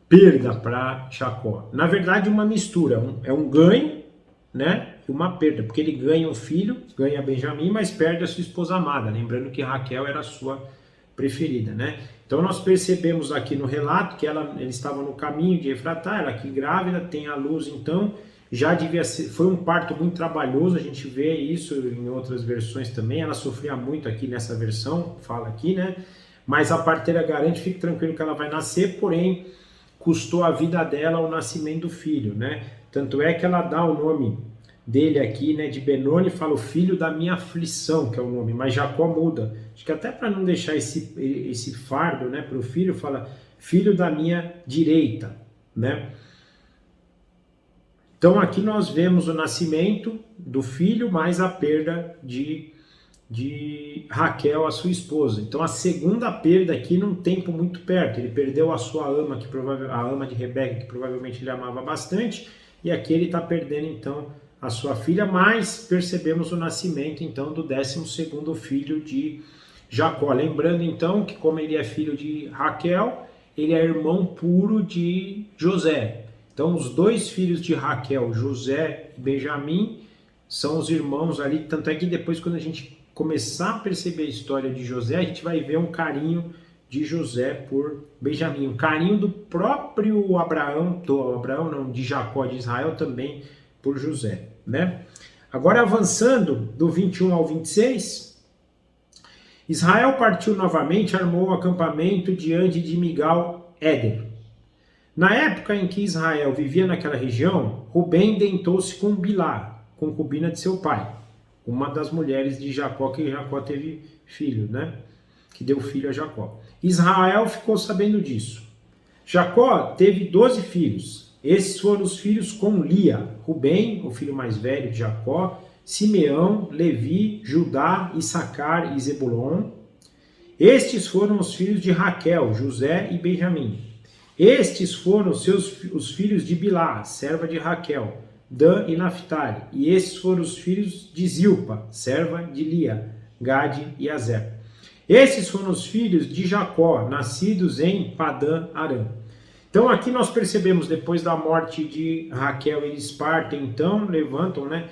perda para Jacó. Na verdade, uma mistura. É um ganho, né? E uma perda, porque ele ganha um filho, ganha Benjamim, mas perde a sua esposa amada. Lembrando que Raquel era a sua preferida, né? Então nós percebemos aqui no relato que ele estava no caminho de Efratá, ela aqui grávida, tem a luz, então já devia ser, foi um parto muito trabalhoso, a gente vê isso em outras versões também, ela sofria muito aqui nessa versão, fala aqui, né? Mas a parteira garante, fique tranquilo que ela vai nascer, porém custou a vida dela o nascimento do filho, né? Tanto é que ela dá o nome dele aqui, né, de Benoni, fala o filho da minha aflição, que é o nome, mas Jacó muda. Acho que até para não deixar esse fardo, né, para o filho, fala filho da minha direita, né? Então aqui nós vemos o nascimento do filho, mais a perda de Raquel, a sua esposa. Então a segunda perda aqui num tempo muito perto. Ele perdeu a sua ama, a ama de Rebeca, que provavelmente ele amava bastante, e aqui ele está perdendo então a sua filha, mas percebemos o nascimento então do 12º filho de Jacó. Lembrando então que como ele é filho de Raquel, ele é irmão puro de José. Então os dois filhos de Raquel, José e Benjamim, são os irmãos ali, tanto é que depois quando a gente começar a perceber a história de José, a gente vai ver um carinho de José por Benjamim, um carinho do próprio de Jacó, de Israel também por José, né? Agora avançando do 21 ao 26, Israel partiu novamente, armou o acampamento diante de Migal-Éder. Na época em que Israel vivia naquela região, Rubem dentou-se com Bilá, concubina de seu pai, uma das mulheres de Jacó, que Jacó teve filho, né? Que deu filho a Jacó. Israel ficou sabendo disso. Jacó teve 12 filhos. Esses foram os filhos com Lia: Rubem, o filho mais velho de Jacó, Simeão, Levi, Judá, Issacar e Zebulon. Estes foram os filhos de Raquel, José e Benjamim. Estes foram os filhos de Bilá, serva de Raquel, Dan e Naphtali. E estes foram os filhos de Zilpa, serva de Lia, Gade e Azer. Esses foram os filhos de Jacó, nascidos em Padã Arã. Então aqui nós percebemos, depois da morte de Raquel, eles partem, então, levantam, né?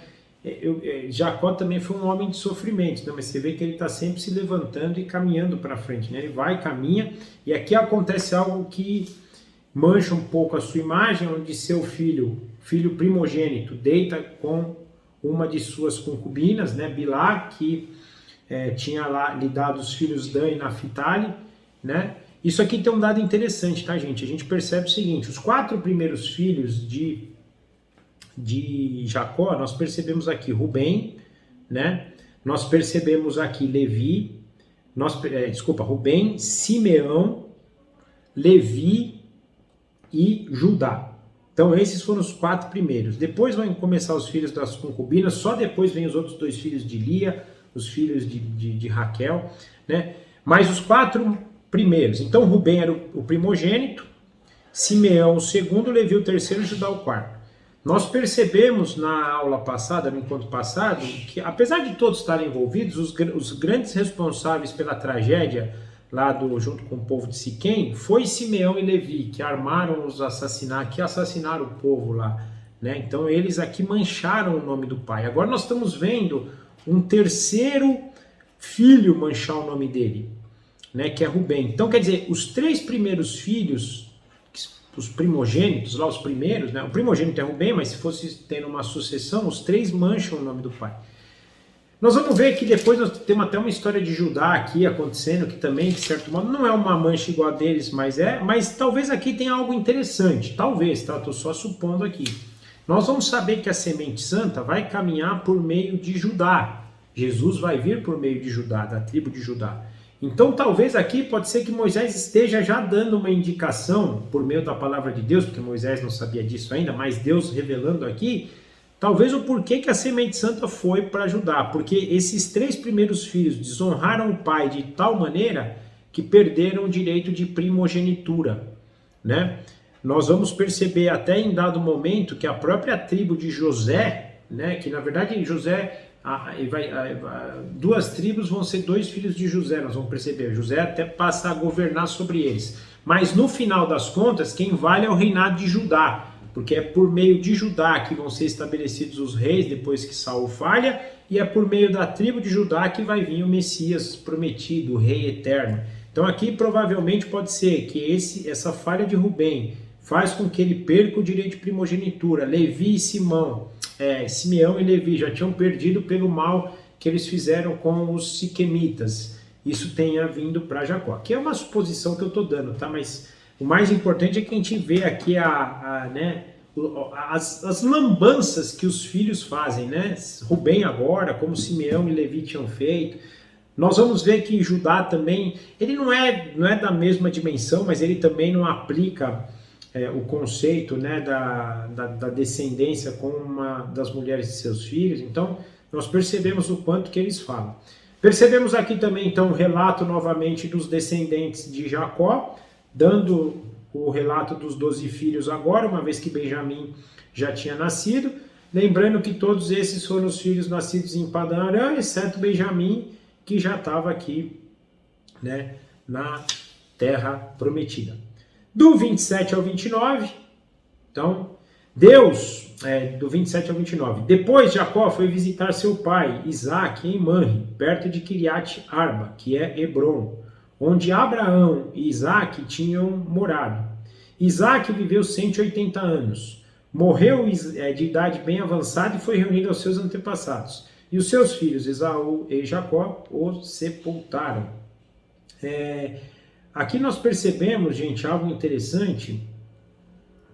Jacó também foi um homem de sofrimento, né? Mas você vê que ele está sempre se levantando e caminhando para frente, né? Ele vai, caminha, e aqui acontece algo que mancha um pouco a sua imagem, onde seu filho primogênito, deita com uma de suas concubinas, né? Bilá, que tinha lá lhe dado os filhos Dan e Naphtali, né? Isso aqui tem um dado interessante, tá, gente? A gente percebe o seguinte: os 4 primeiros filhos de Jacó, nós percebemos aqui Rubem, né? Nós percebemos aqui Levi, Rubem, Simeão, Levi e Judá, Então esses foram os 4 primeiros. Depois vão começar os filhos das concubinas, só depois vem os outros 2 filhos de Lia, os filhos de Raquel, né? Mas os 4 primeiros. Então Rubem era o primogênito, Simeão o segundo, Levi o terceiro, Judá o quarto. Nós percebemos na aula passada, no encontro passado, que apesar de todos estarem envolvidos, os grandes responsáveis pela tragédia lá junto com o povo de Siquém, foi Simeão e Levi, que armaram os assassinatos, que assassinaram o povo lá, né? Então eles aqui mancharam o nome do pai. Agora nós estamos vendo um terceiro filho manchar o nome dele, né? Que é Rubem. Então quer dizer, os 3 primeiros filhos, os primogênitos, lá os primeiros, né? O primogênito é Rubem, mas se fosse tendo uma sucessão, os 3 mancham o nome do pai. Nós vamos ver que depois nós temos até uma história de Judá aqui acontecendo, que também, de certo modo, não é uma mancha igual a deles, mas talvez aqui tenha algo interessante, talvez, tá? Estou só supondo aqui. Nós vamos saber que a semente santa vai caminhar por meio de Judá. Jesus vai vir por meio de Judá, da tribo de Judá. Então talvez aqui pode ser que Moisés esteja já dando uma indicação, por meio da palavra de Deus, porque Moisés não sabia disso ainda, mas Deus revelando aqui, talvez o porquê que a semente santa foi para Judá, porque esses 3 primeiros filhos desonraram o pai de tal maneira que perderam o direito de primogenitura, né? Nós vamos perceber até em dado momento que a própria tribo de José, né, que na verdade José, 2 tribos vão ser 2 filhos de José, nós vamos perceber, José até passa a governar sobre eles, mas no final das contas quem vale é o reinado de Judá, porque é por meio de Judá que vão ser estabelecidos os reis depois que Saul falha, e é por meio da tribo de Judá que vai vir o Messias prometido, o rei eterno. Então aqui provavelmente pode ser que essa falha de Rubem faz com que ele perca o direito de primogenitura. Levi e Simeão e Levi já tinham perdido pelo mal que eles fizeram com os siquemitas. Isso tenha vindo para Jacó. Aqui é uma suposição que eu estou dando, tá? Mas o mais importante é que a gente vê aqui as lambanças que os filhos fazem, né? Rubem agora, como Simeão e Levi tinham feito. Nós vamos ver que Judá também, ele não é da mesma dimensão, mas ele também não aplica o conceito, né, da descendência com uma das mulheres de seus filhos. Então, nós percebemos o quanto que eles falam. Percebemos aqui também, então, o relato novamente dos descendentes de Jacó, dando o relato dos 12 filhos agora, uma vez que Benjamim já tinha nascido. Lembrando que todos esses foram os filhos nascidos em Padã Arã, exceto Benjamim, que já estava aqui, né, na terra prometida. Do 27 ao 29, então, do 27 ao 29, depois Jacó foi visitar seu pai, Isaque, em Manre, perto de Kiriat Arba, que é Hebron, onde Abraão e Isaque tinham morado. Isaque viveu 180 anos, morreu de idade bem avançada e foi reunido aos seus antepassados. E os seus filhos, Esaú e Jacó, o sepultaram. Aqui nós percebemos, gente, algo interessante,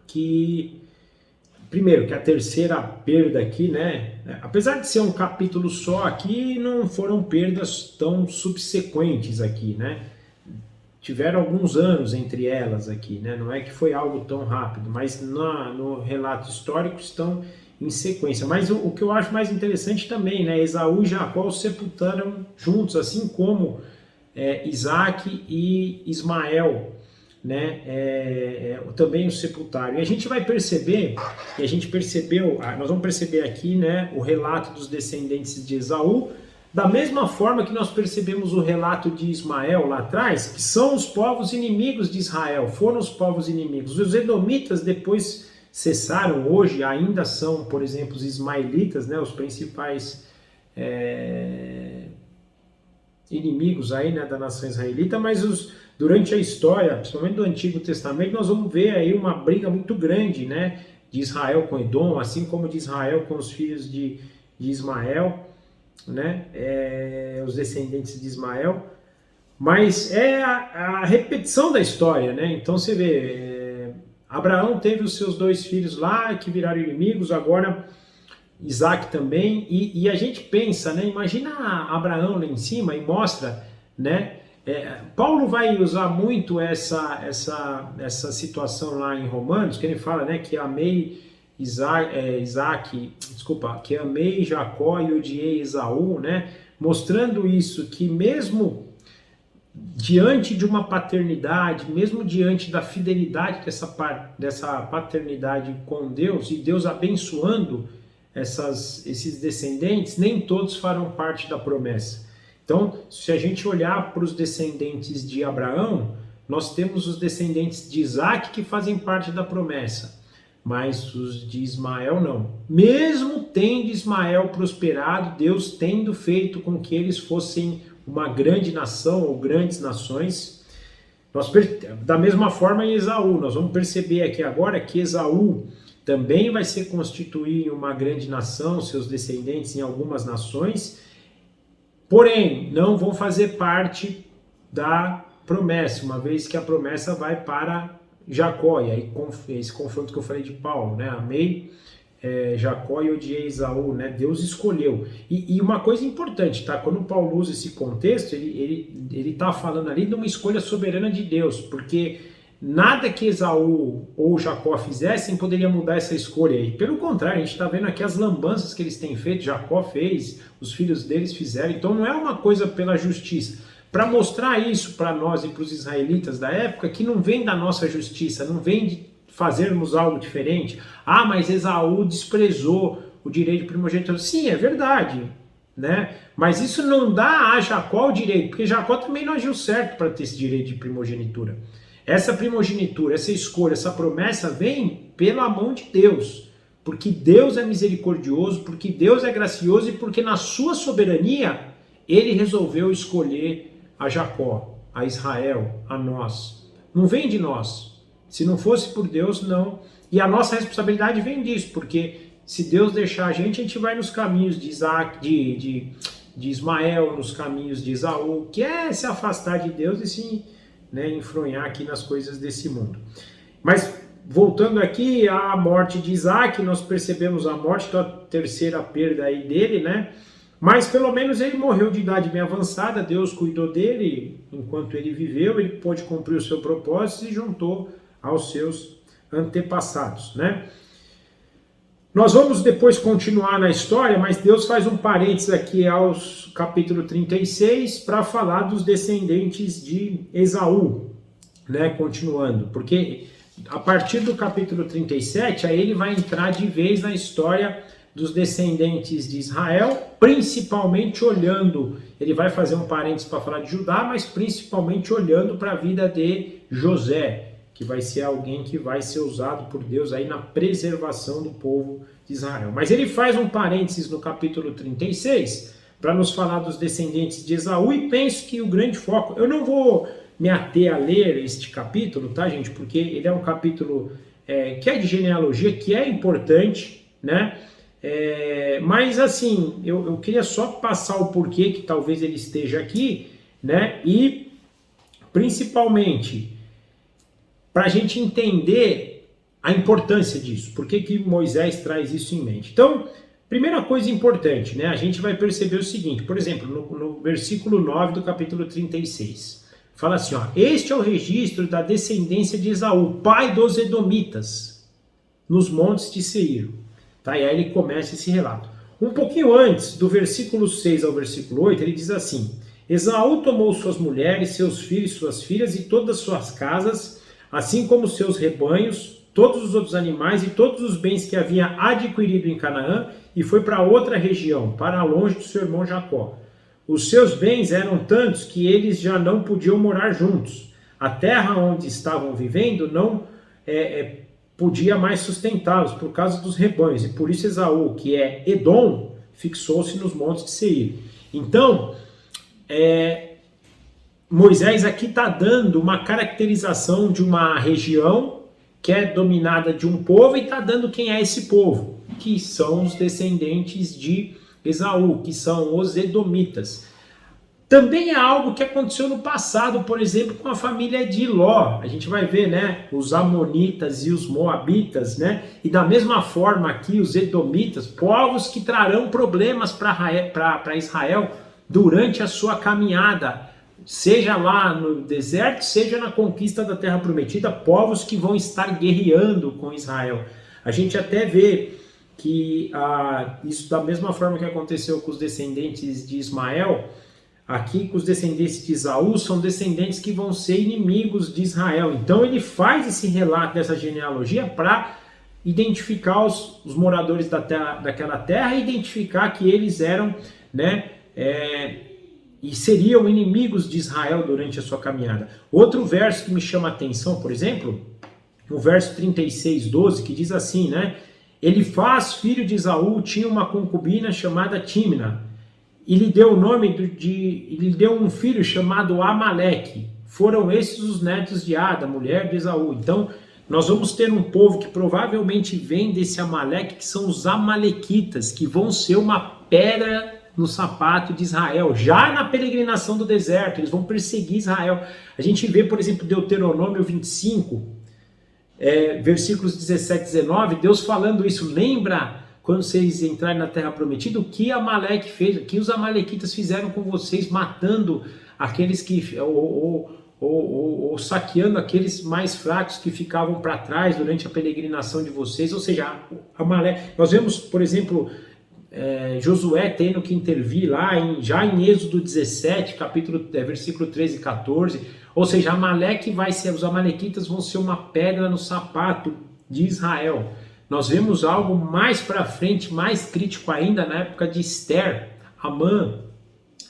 que, primeiro, que a terceira perda aqui, né, apesar de ser um capítulo só aqui, não foram perdas tão subsequentes aqui, né, tiveram alguns anos entre elas aqui, né, não é que foi algo tão rápido, mas no relato histórico estão em sequência. Mas o que eu acho mais interessante também, né, Esaú e Jacó os sepultaram juntos, assim como Isaque e Ismael, né, também o sepultaram. E a gente vai perceber, e a gente percebeu, nós vamos perceber aqui, né, o relato dos descendentes de Esaú, da mesma forma que nós percebemos o relato de Ismael lá atrás, que são os povos inimigos de Israel, foram os povos inimigos. Os edomitas depois cessaram, hoje ainda são, por exemplo, os ismaelitas, né, os principais inimigos aí, né, da nação israelita, mas durante a história, principalmente do Antigo Testamento, nós vamos ver aí uma briga muito grande, né, de Israel com Edom, assim como de Israel com os filhos de Ismael, né, os descendentes de Ismael, mas é a repetição da história, né? Então você vê, Abraão teve os seus 2 filhos lá que viraram inimigos, agora Isaac também, e a gente pensa, né, imagina Abraão lá em cima e mostra, né, Paulo vai usar muito essa situação lá em Romanos, que ele fala, né, que amei que amei Jacó e odiei Esaú, né, mostrando isso, que mesmo diante de uma paternidade, mesmo diante da fidelidade dessa paternidade com Deus, e Deus abençoando esses descendentes, nem todos farão parte da promessa. Então, se a gente olhar para os descendentes de Abraão, nós temos os descendentes de Isaac que fazem parte da promessa, mas os de Ismael não. Mesmo tendo Ismael prosperado, Deus tendo feito com que eles fossem uma grande nação ou grandes nações, da mesma forma em Esaú, nós vamos perceber aqui agora que Esaú também vai se constituir em uma grande nação, seus descendentes em algumas nações, porém não vão fazer parte da promessa, uma vez que a promessa vai para Jacó, e aí esse confronto que eu falei de Paulo, né? Amei Jacó e odiei Esaú, né? Deus escolheu. E uma coisa importante, tá? Quando Paulo usa esse contexto, ele tá falando ali de uma escolha soberana de Deus, porque nada que Esaú ou Jacó fizessem poderia mudar essa escolha. E pelo contrário, a gente está vendo aqui as lambanças que eles têm feito, Jacó fez, os filhos deles fizeram, então não é uma coisa pela justiça. Para mostrar isso para nós e para os israelitas da época, que não vem da nossa justiça, não vem de fazermos algo diferente. Ah, mas Esaú desprezou o direito de primogenitura. Sim, é verdade, né? Mas isso não dá a Jacó o direito, porque Jacó também não agiu certo para ter esse direito de primogenitura. Essa primogenitura, essa escolha, essa promessa vem pela mão de Deus, porque Deus é misericordioso, porque Deus é gracioso e porque na sua soberania ele resolveu escolher a Jacó, a Israel, a nós. Não vem de nós. Se não fosse por Deus, não. E a nossa responsabilidade vem disso, porque se Deus deixar a gente vai nos caminhos de Isaac, de Ismael, nos caminhos de Esaú, que é se afastar de Deus e se enfronhar aqui nas coisas desse mundo. Mas voltando aqui à morte de Isaac, nós percebemos a morte, a terceira perda aí dele, né? Mas pelo menos ele morreu de idade bem avançada, Deus cuidou dele enquanto ele viveu, ele pôde cumprir o seu propósito e juntou aos seus antepassados, né? Nós vamos depois continuar na história, mas Deus faz um parênteses aqui aos capítulo 36 para falar dos descendentes de Esaú, né? Continuando, porque a partir do capítulo 37, aí ele vai entrar de vez na história dos descendentes de Israel, principalmente olhando, ele vai fazer um parênteses para falar de Judá, mas principalmente olhando para a vida de José, que vai ser alguém que vai ser usado por Deus aí na preservação do povo de Israel. Mas ele faz um parênteses no capítulo 36 para nos falar dos descendentes de Esaú, e penso que o grande foco, eu não vou me ater a ler este capítulo, tá, gente, porque ele é um capítulo que é de genealogia, que é importante, né? Mas assim, eu queria só passar o porquê que talvez ele esteja aqui, né? E principalmente para a gente entender a importância disso, por que Moisés traz isso em mente. Então, primeira coisa importante, né? A gente vai perceber o seguinte, por exemplo, no versículo 9 do capítulo 36, fala assim, ó, este é o registro da descendência de Esaú, pai dos Edomitas, nos montes de Seir. Tá? E aí ele começa esse relato. Um pouquinho antes, do versículo 6 ao versículo 8, ele diz assim, Esaú tomou suas mulheres, seus filhos, suas filhas e todas as suas casas, assim como seus rebanhos, todos os outros animais e todos os bens que havia adquirido em Canaã, e foi para outra região, para longe do seu irmão Jacó. Os seus bens eram tantos que eles já não podiam morar juntos. A terra onde estavam vivendo não podia mais sustentá-los por causa dos rebanhos, e por isso Esaú, que é Edom, fixou-se nos montes de Seir. Então, Moisés aqui está dando uma caracterização de uma região que é dominada de um povo e está dando quem é esse povo, que são os descendentes de Esaú, que são os Edomitas. Também é algo que aconteceu no passado, por exemplo, com a família de Ló. A gente vai ver, né, os Amonitas e os Moabitas, né? E da mesma forma aqui os Edomitas, povos que trarão problemas para Israel durante a sua caminhada seja lá no deserto, seja na conquista da Terra Prometida, povos que vão estar guerreando com Israel. A gente até vê que isso da mesma forma que aconteceu com os descendentes de Ismael, aqui com os descendentes de Esaú, são descendentes que vão ser inimigos de Israel. Então ele faz esse relato dessa genealogia para identificar os moradores daquela terra e identificar que eles eram, né, e seriam inimigos de Israel durante a sua caminhada. Outro verso que me chama a atenção, por exemplo, o verso 36:12, que diz assim, né? Elifaz, filho de Esaú, tinha uma concubina chamada Tímna, e lhe deu o nome lhe deu um filho chamado Amaleque. Foram esses os netos de Ada, mulher de Esaú. Então, nós vamos ter um povo que provavelmente vem desse Amaleque, que são os Amalequitas, que vão ser uma pedra no sapato de Israel, já na peregrinação do deserto. Eles vão perseguir Israel. A gente vê, por exemplo, Deuteronômio 25, versículos 17 e 19, Deus falando isso. Lembra quando vocês entrarem na Terra Prometida, o que Amaleque fez, o que os Amalequitas fizeram com vocês, matando aqueles que, ou saqueando aqueles mais fracos que ficavam para trás durante a peregrinação de vocês. Ou seja, Amaleque, nós vemos, por exemplo, Josué tendo que intervir lá, já em Êxodo 17, versículo 13 e 14, ou seja, os Amalequitas vão ser uma pedra no sapato de Israel. Nós vemos algo mais para frente, mais crítico ainda, na época de Esther. Amã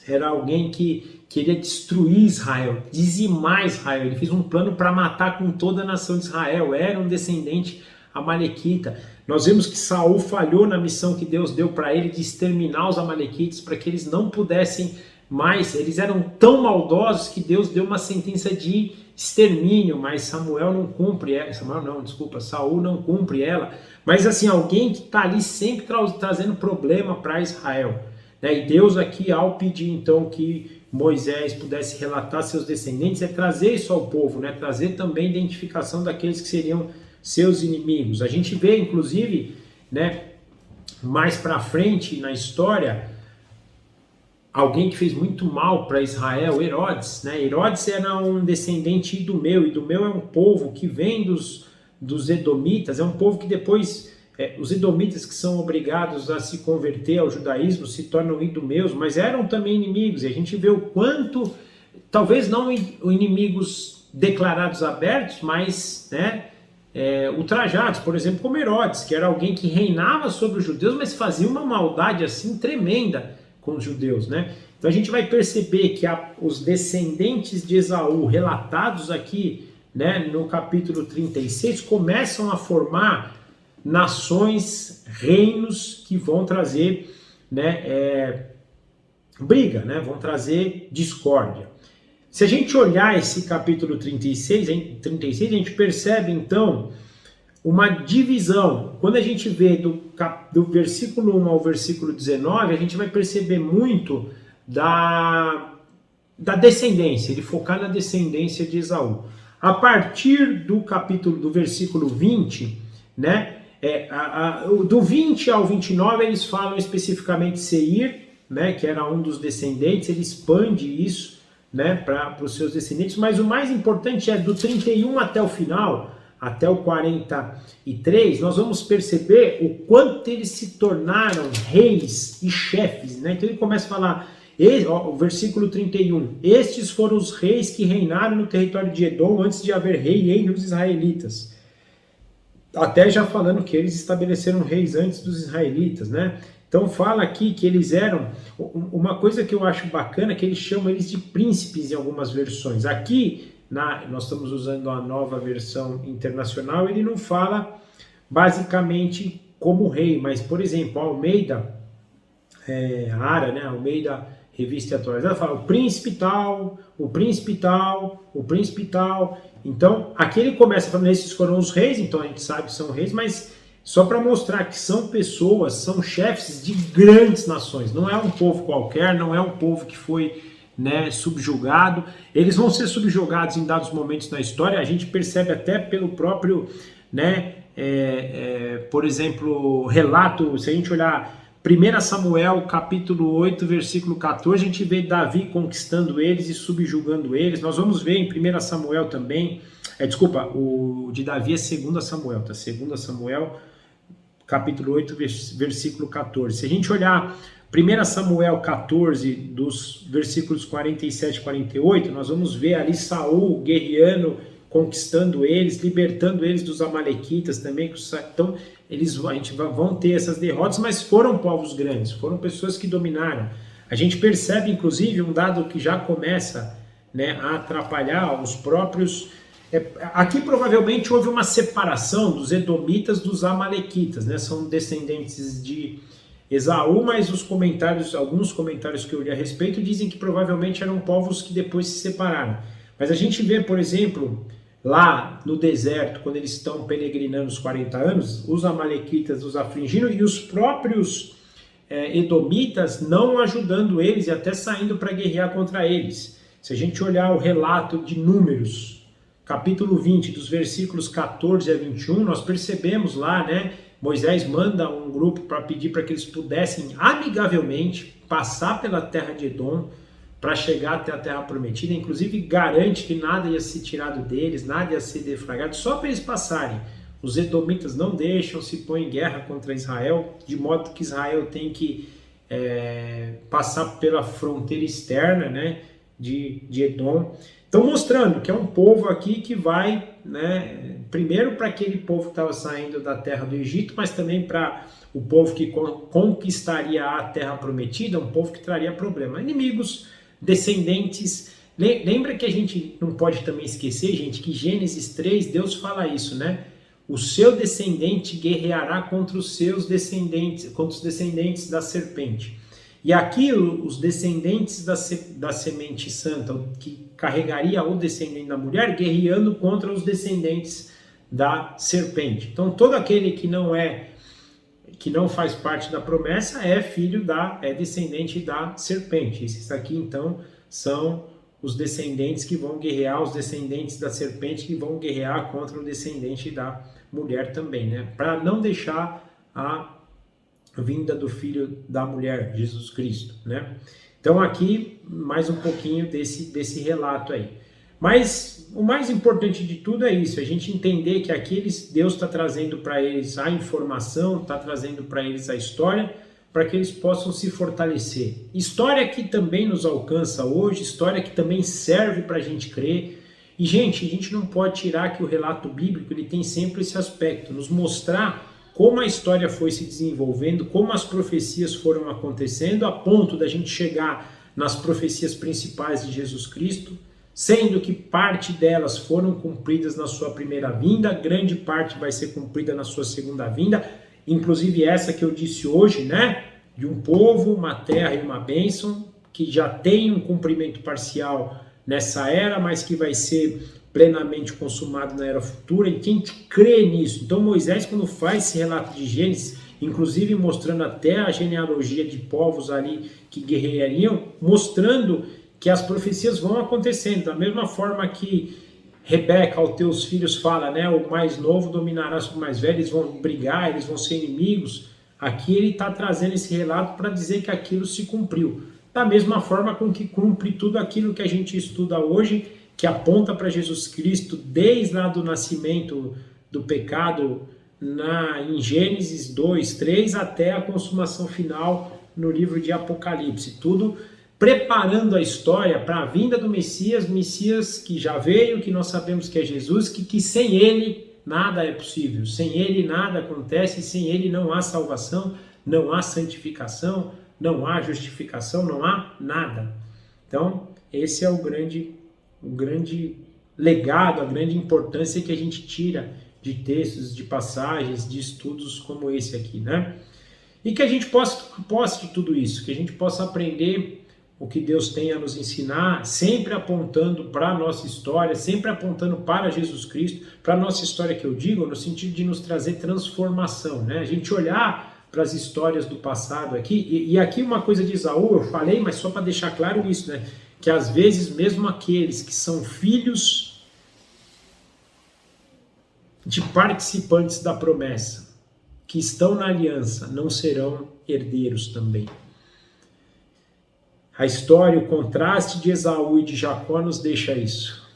era alguém que queria destruir Israel, dizimar Israel. Ele fez um plano para matar com toda a nação de Israel. Era um descendente amalequita. Nós vemos que Saul falhou na missão que Deus deu para ele de exterminar os amalequitas, para que eles não pudessem mais. Eles eram tão maldosos que Deus deu uma sentença de extermínio, mas Saul não cumpre ela. Mas assim, alguém que está ali sempre trazendo problema para Israel, né? E Deus aqui, ao pedir então que Moisés pudesse relatar seus descendentes, trazer isso ao povo, né? Trazer também a identificação daqueles que seriam seus inimigos. A gente vê, inclusive, né, mais para frente na história, alguém que fez muito mal para Israel, Herodes, né? Herodes era um descendente de Idumeu. Idumeu é um povo que vem dos Edomitas, é um povo que depois, os Edomitas que são obrigados a se converter ao judaísmo se tornam idumeus, mas eram também inimigos. E a gente vê o quanto, talvez não inimigos declarados abertos, mas, né, ultrajados, por exemplo, como Herodes, que era alguém que reinava sobre os judeus, mas fazia uma maldade assim tremenda com os judeus, né? Então a gente vai perceber que os descendentes de Esaú, relatados aqui, né, no capítulo 36, começam a formar nações, reinos que vão trazer, né, briga, né, vão trazer discórdia. Se a gente olhar esse capítulo 36, a gente percebe então uma divisão. Quando a gente vê do versículo 1 ao versículo 19, a gente vai perceber muito da descendência, ele focar na descendência de Esaú. A partir do versículo 20, né, do 20 ao 29, eles falam especificamente Seir, né, que era um dos descendentes. Ele expande isso, né, para os seus descendentes, mas o mais importante é do 31 até o final, até o 43, nós vamos perceber o quanto eles se tornaram reis e chefes, né? Então ele começa a falar, o versículo 31, estes foram os reis que reinaram no território de Edom antes de haver rei entre os israelitas. Até já falando que eles estabeleceram reis antes dos israelitas, né? Então fala aqui que eles eram, uma coisa que eu acho bacana, que eles chamam eles de príncipes em algumas versões. Aqui, nós estamos usando a nova versão internacional, ele não fala basicamente como rei, mas, por exemplo, a Almeida, Ara, né? Almeida, revista atualizada, fala o príncipe tal, o príncipe tal, o príncipe tal. Então, aqui ele começa falando, esses foram os reis, então a gente sabe que são reis, mas só para mostrar que são pessoas, são chefes de grandes nações. Não é um povo qualquer, não é um povo que foi, né, subjugado. Eles vão ser subjugados em dados momentos na história. A gente percebe até pelo próprio, né, por exemplo, relato. Se a gente olhar 1 Samuel, capítulo 8, versículo 14, a gente vê Davi conquistando eles e subjugando eles. Nós vamos ver em 1 Samuel também, o de Davi é 2 Samuel, tá? 2 Samuel, capítulo 8, versículo 14. Se a gente olhar 1 Samuel 14, dos versículos 47 e 48, nós vamos ver ali Saul guerreando, conquistando eles, libertando eles dos amalequitas também. Então, a gente vão ter essas derrotas, mas foram povos grandes, foram pessoas que dominaram. A gente percebe, inclusive, um dado que já começa, né, a atrapalhar os próprios... Aqui provavelmente houve uma separação dos edomitas dos amalequitas, né? São descendentes de Esaú, mas alguns comentários que eu li a respeito dizem que provavelmente eram povos que depois se separaram. Mas a gente vê, por exemplo, lá no deserto, quando eles estão peregrinando os 40 anos, os amalequitas os afligindo e os próprios edomitas não ajudando eles e até saindo para guerrear contra eles. Se a gente olhar o relato de Números, capítulo 20, dos versículos 14 a 21, nós percebemos lá, né? Moisés manda um grupo para pedir para que eles pudessem amigavelmente passar pela terra de Edom para chegar até a terra prometida. Inclusive garante que nada ia ser tirado deles, nada ia ser deflagrado, só para eles passarem. Os edomitas não deixam, se põem em guerra contra Israel, de modo que Israel tem que passar pela fronteira externa, né, de Edom. Então, mostrando que é um povo aqui que vai, né, primeiro para aquele povo que estava saindo da terra do Egito, mas também para o povo que conquistaria a terra prometida, um povo que traria problema. Inimigos, descendentes. Lembra que a gente não pode também esquecer, gente, que Gênesis 3, Deus fala isso, né? O seu descendente guerreará contra os seus descendentes, contra os descendentes da serpente. E aqui os descendentes da semente santa, que carregaria o descendente da mulher, guerreando contra os descendentes da serpente. Então todo aquele que não faz parte da promessa é descendente da serpente. Esses aqui então são os descendentes que vão guerrear, os descendentes da serpente que vão guerrear contra o descendente da mulher também, né? Para não deixar a vinda do filho da mulher, Jesus Cristo, né? Então aqui mais um pouquinho desse relato aí. Mas o mais importante de tudo é isso, a gente entender que aqui Deus está trazendo para eles a informação, está trazendo para eles a história, para que eles possam se fortalecer. História que também nos alcança hoje, história que também serve para a gente crer. E gente, a gente não pode tirar que o relato bíblico ele tem sempre esse aspecto, nos mostrar como a história foi se desenvolvendo, como as profecias foram acontecendo, a ponto da gente chegar nas profecias principais de Jesus Cristo, sendo que parte delas foram cumpridas na sua primeira vinda, grande parte vai ser cumprida na sua segunda vinda, inclusive essa que eu disse hoje, né? De um povo, uma terra e uma bênção, que já tem um cumprimento parcial nessa era, mas que vai ser plenamente consumado na era futura, e quem crê nisso? Então Moisés, quando faz esse relato de Gênesis, inclusive mostrando até a genealogia de povos ali que guerreariam, mostrando que as profecias vão acontecendo, da mesma forma que Rebeca aos teus filhos fala, né, o mais novo dominará sobre o mais velho, eles vão brigar, eles vão ser inimigos. Aqui ele está trazendo esse relato para dizer que aquilo se cumpriu. Da mesma forma com que cumpre tudo aquilo que a gente estuda hoje, que aponta para Jesus Cristo desde lá do nascimento do pecado em Gênesis 2, 3 até a consumação final no livro de Apocalipse. Tudo preparando a história para a vinda do Messias que já veio, que nós sabemos que é Jesus, que sem ele nada é possível, sem ele nada acontece, sem ele não há salvação, não há santificação, não há justificação, não há nada. Então, esse é o grande legado, a grande importância que a gente tira de textos, de passagens, de estudos como esse aqui, né? E que a gente possa de tudo isso, que a gente possa aprender o que Deus tem a nos ensinar, sempre apontando para a nossa história, sempre apontando para Jesus Cristo, para a nossa história que eu digo, no sentido de nos trazer transformação, né? A gente olhar para as histórias do passado aqui, e aqui uma coisa de Esaú, eu falei, mas só para deixar claro isso, né? Que às vezes mesmo aqueles que são filhos de participantes da promessa, que estão na aliança não serão herdeiros também. A história, o contraste de Esaú e de Jacó nos deixa isso.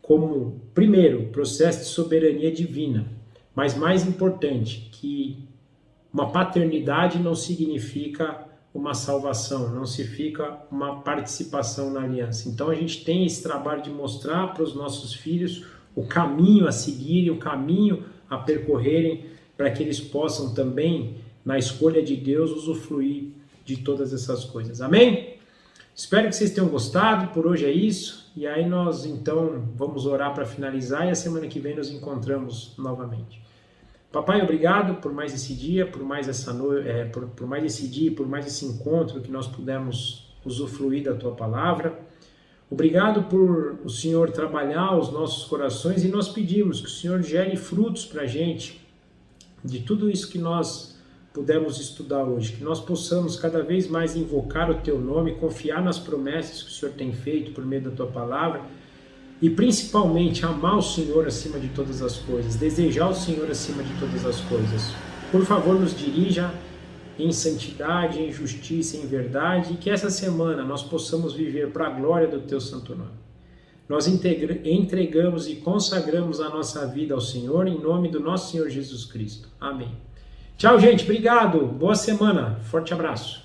Como, primeiro, processo de soberania divina, mas mais importante, que uma paternidade não significa uma salvação, não significa uma participação na aliança. Então a gente tem esse trabalho de mostrar para os nossos filhos o caminho a seguirem, o caminho a percorrerem, para que eles possam também, na escolha de Deus, usufruir de todas essas coisas. Amém? Espero que vocês tenham gostado. Por hoje é isso. E aí nós, então, vamos orar para finalizar e a semana que vem nos encontramos novamente. Papai, obrigado por mais esse dia, por mais essa por mais esse dia, por mais esse encontro que nós pudemos usufruir da Tua Palavra. Obrigado por o Senhor trabalhar os nossos corações e nós pedimos que o Senhor gere frutos para a gente de tudo isso que nós pudemos estudar hoje, que nós possamos cada vez mais invocar o Teu nome, confiar nas promessas que o Senhor tem feito por meio da Tua Palavra e principalmente amar o Senhor acima de todas as coisas, desejar o Senhor acima de todas as coisas. Por favor, nos dirija em santidade, em justiça, em verdade, e que essa semana nós possamos viver para a glória do Teu santo nome. Nós entregamos e consagramos a nossa vida ao Senhor em nome do nosso Senhor Jesus Cristo. Amém. Tchau, gente. Obrigado. Boa semana. Forte abraço.